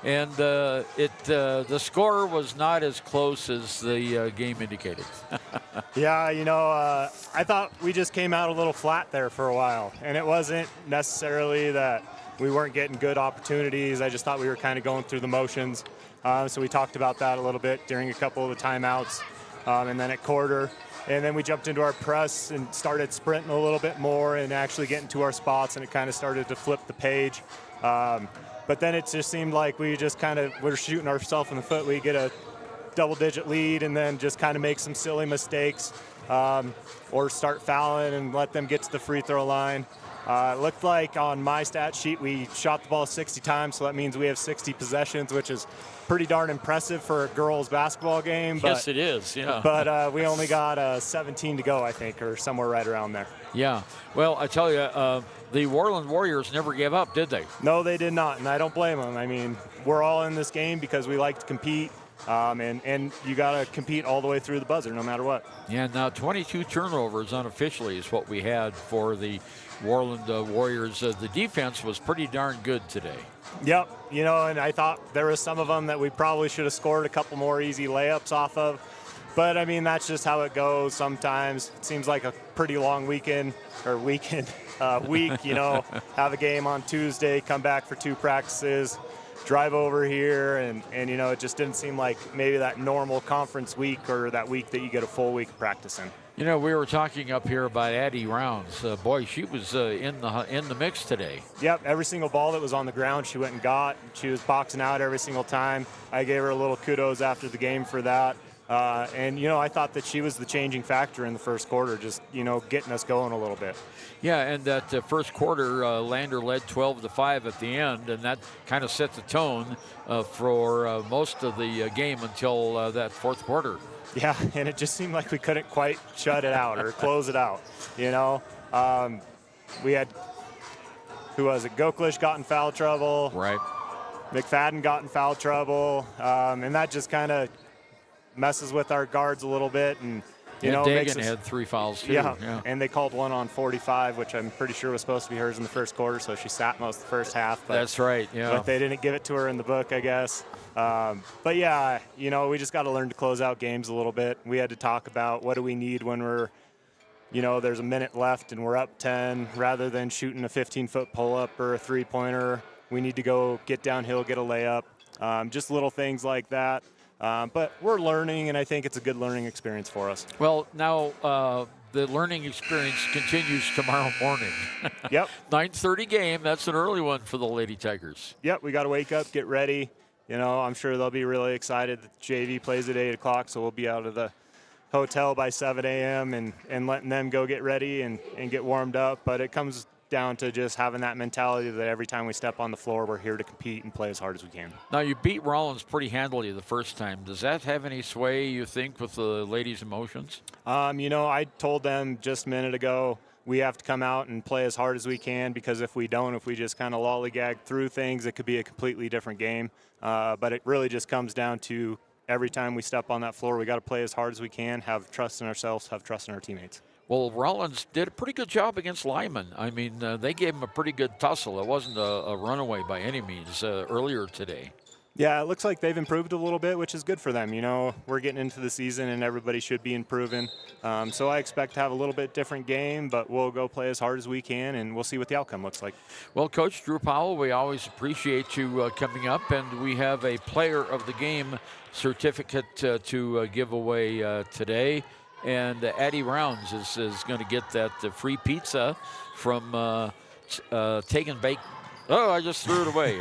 Speaker 8: And the score was not as close as the game indicated.
Speaker 2: Yeah, I thought we just came out a little flat there for a while. And it wasn't necessarily that we weren't getting good opportunities. I just thought we were kind of going through the motions. So we talked about that a little bit during a couple of the timeouts. And then at quarter. And then we jumped into our press and started sprinting a little bit more and actually getting to our spots, and it kind of started to flip the page. But then it just seemed like we just kind of were shooting ourselves in the foot. We get a double-digit lead and then just kind of make some silly mistakes or start fouling and let them get to the free throw line. It looked like on my stat sheet we shot the ball 60 times, so that means we have 60 possessions, which is pretty darn impressive for a girls basketball game. But,
Speaker 8: yes, it is, yeah.
Speaker 2: But we only got 17 to go, I think, or somewhere right around there.
Speaker 8: Yeah. Well, I tell you, the Worland Warriors never gave up, did they?
Speaker 2: No, they did not, and I don't blame them. I mean, we're all in this game because we like to compete. And you got to compete all the way through the buzzer no matter what.
Speaker 8: Yeah, now 22 turnovers unofficially is what we had for the Worland Warriors. The defense was pretty darn good today.
Speaker 2: Yep, and I thought there was some of them that we probably should have scored a couple more easy layups off of. But, I mean, that's just how it goes sometimes. It seems like a pretty long week, have a game on Tuesday, come back for 2 practices, drive over here, and it just didn't seem like maybe that normal conference week or that week that you get a full week of practice in.
Speaker 8: We were talking up here about Addie Rounds. Boy, she was in the mix today.
Speaker 2: Yep, every single ball that was on the ground she went and got. She was boxing out every single time. I gave her a little kudos after the game for that. I thought that she was the changing factor in the first quarter, just, getting us going a little bit.
Speaker 8: Yeah, and that first quarter, Lander led 12-5 at the end, and that kind of set the tone for most of the game until that fourth quarter.
Speaker 2: Yeah, and it just seemed like we couldn't quite shut it out or close it out. We had, who was it? Goklish got in foul trouble.
Speaker 8: Right.
Speaker 2: McFadden got in foul trouble, and that just kind of messes with our guards a little bit, and
Speaker 8: Dagan had 3 fouls too.
Speaker 2: Yeah, and they called one on 45, which I'm pretty sure was supposed to be hers in the first quarter, so she sat most of the first half. But,
Speaker 8: that's right, yeah.
Speaker 2: But they didn't give it to her in the book, I guess. But yeah, we just got to learn to close out games a little bit. We had to talk about what do we need when we're, there's a minute left and we're up 10, rather than shooting a 15-foot pull-up or a three-pointer. We need to go get downhill, get a layup, just little things like that. But we're learning, and I think it's a good learning experience for us.
Speaker 8: Well, now the learning experience continues tomorrow morning.
Speaker 2: Yep.
Speaker 8: 9:30 game. That's an early one for the Lady Tigers.
Speaker 2: Yep, we got to wake up, get ready. I'm sure they'll be really excited that JV plays at 8 o'clock, so we'll be out of the hotel by 7 a.m. and letting them go get ready and get warmed up. But it comes down to just having that mentality that every time we step on the floor, we're here to compete and play as hard as we can.
Speaker 8: Now, you beat Rollins pretty handily the first time. Does that have any sway, you think, with the ladies' emotions?
Speaker 2: I told them just a minute ago, we have to come out and play as hard as we can, because if we just kind of lollygag through things, it could be a completely different game. But it really just comes down to every time we step on that floor, we got to play as hard as we can, have trust in ourselves, have trust in our teammates.
Speaker 8: Well, Rollins did a pretty good job against Lyman. I mean, they gave him a pretty good tussle. It wasn't a runaway by any means earlier today.
Speaker 2: Yeah, it looks like they've improved a little bit, which is good for them. We're getting into the season, and everybody should be improving. So I expect to have a little bit different game, but we'll go play as hard as we can, and we'll see what the outcome looks like.
Speaker 8: Well, Coach Drew Powell, we always appreciate you coming up, and we have a Player of the Game certificate to give away today. And Addie Rounds is going to get that free pizza from Take and Bake Oh, I just threw it away.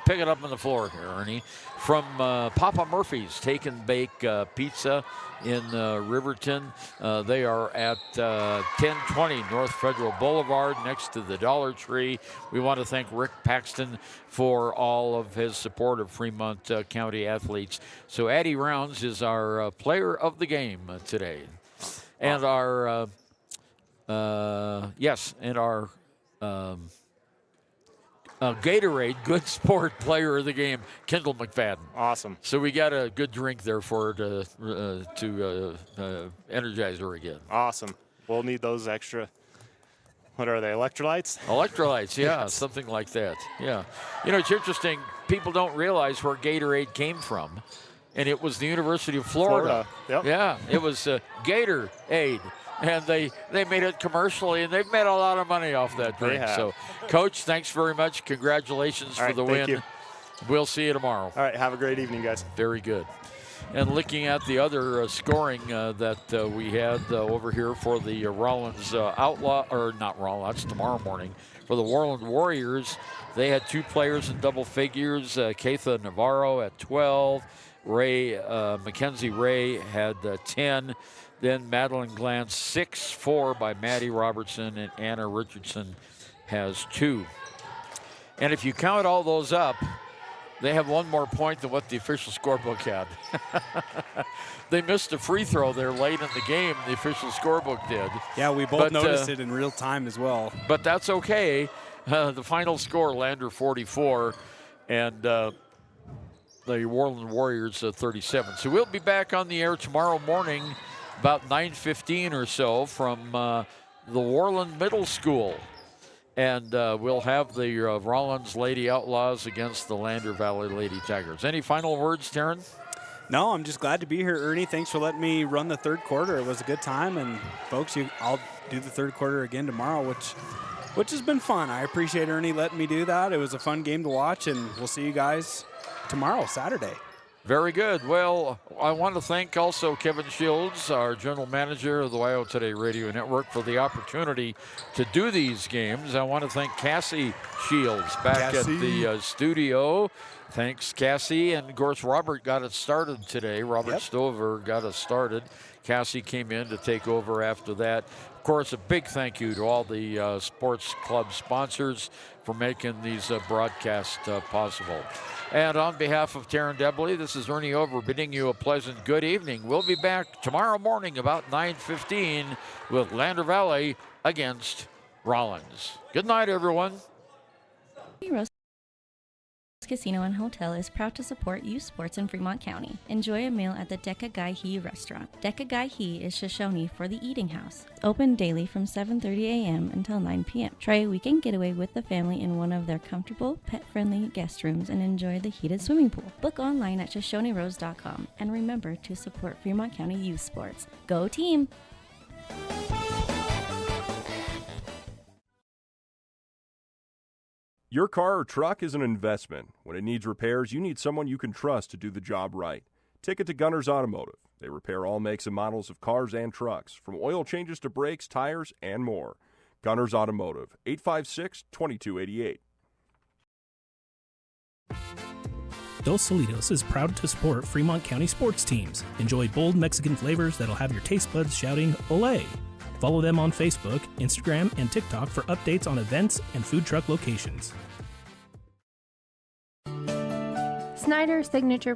Speaker 8: Pick it up on the floor here, Ernie. From Papa Murphy's Take and Bake Pizza in Riverton. They are at 1020 North Federal Boulevard next to the Dollar Tree. We want to thank Rick Paxton for all of his support of Fremont County athletes. So Addie Rounds is our player of the game today. And our, Gatorade Good Sport Player of the Game, Kendall McFadden.
Speaker 2: Awesome.
Speaker 8: So we got a good drink there for her to energize her again.
Speaker 2: Awesome. We'll need those extra. What are they, electrolytes?
Speaker 8: Electrolytes, yeah,
Speaker 2: Yes.
Speaker 8: something like that. Yeah. You know, it's interesting. People don't realize where Gatorade came from, and it was the University of Florida.
Speaker 2: Yep.
Speaker 8: Yeah, it was Gatorade. And they made it commercially, and they've made a lot of money off that drink. So, Coach, thanks very much. Congratulations for the win.
Speaker 2: Thank you.
Speaker 8: We'll see you tomorrow.
Speaker 2: All right, have a great evening, guys.
Speaker 8: Very good. And looking at the other scoring that we had over here for the Rollins that's tomorrow morning. For the Worland Warriors, they had 2 players in double figures. Keitha Navarro at 12. Mackenzie Ray had 10. Then Madeline Glantz, 6-4 by Maddie Robertson, and Anna Richardson has 2. And if you count all those up, they have 1 more point than what the official scorebook had. They missed a free throw there late in the game, the official scorebook did.
Speaker 9: Yeah, we both noticed it in real time as well.
Speaker 8: But that's okay. The final score, Lander 44, and the Worland Warriors 37. So we'll be back on the air tomorrow morning about 9:15 or so from the Worland Middle School. And we'll have the Rollins Lady Outlaws against the Lander Valley Lady Tigers. Any final words, Taryn?
Speaker 9: No, I'm just glad to be here, Ernie. Thanks for letting me run the third quarter. It was a good time. And, folks, I'll do the third quarter again tomorrow, which has been fun. I appreciate Ernie letting me do that. It was a fun game to watch, and we'll see you guys tomorrow, Saturday.
Speaker 8: Very good. Well, I want to thank also Kevin Shields, our general manager of the WYO Today Radio Network, for the opportunity to do these games. I want to thank Cassie Shields back at the studio. Thanks, Cassie. And, of course, Robert got it started today. Robert Stover got us started. Cassie came in to take over after that. Of course, a big thank you to all the sports club sponsors for making these broadcasts possible. And on behalf of Taryn Debley, this is Ernie Over bidding you a pleasant good evening. We'll be back tomorrow morning about 9:15 with Lander Valley against Rollins. Good night, everyone.
Speaker 7: Casino and Hotel is proud to support youth sports in Fremont County. Enjoy a meal at the Deca Gai He restaurant. Deca Gai He is Shoshone for the eating house. Open daily from 7:30 a.m. until 9 p.m. Try a weekend getaway with the family in one of their comfortable, pet-friendly guest rooms and enjoy the heated swimming pool. Book online at ShoshoneRose.com and remember to support Fremont County youth sports. Go team!
Speaker 4: Your car or truck is an investment. When it needs repairs, you need someone you can trust to do the job right. Take it to Gunners Automotive. They repair all makes and models of cars and trucks, from oil changes to brakes, tires, and more. Gunners Automotive, 856-2288.
Speaker 10: Dos Solitos is proud to support Fremont County sports teams. Enjoy bold Mexican flavors that'll have your taste buds shouting, "Olé!" Follow them on Facebook, Instagram, and TikTok for updates on events and food truck locations.
Speaker 11: Snyder's Signature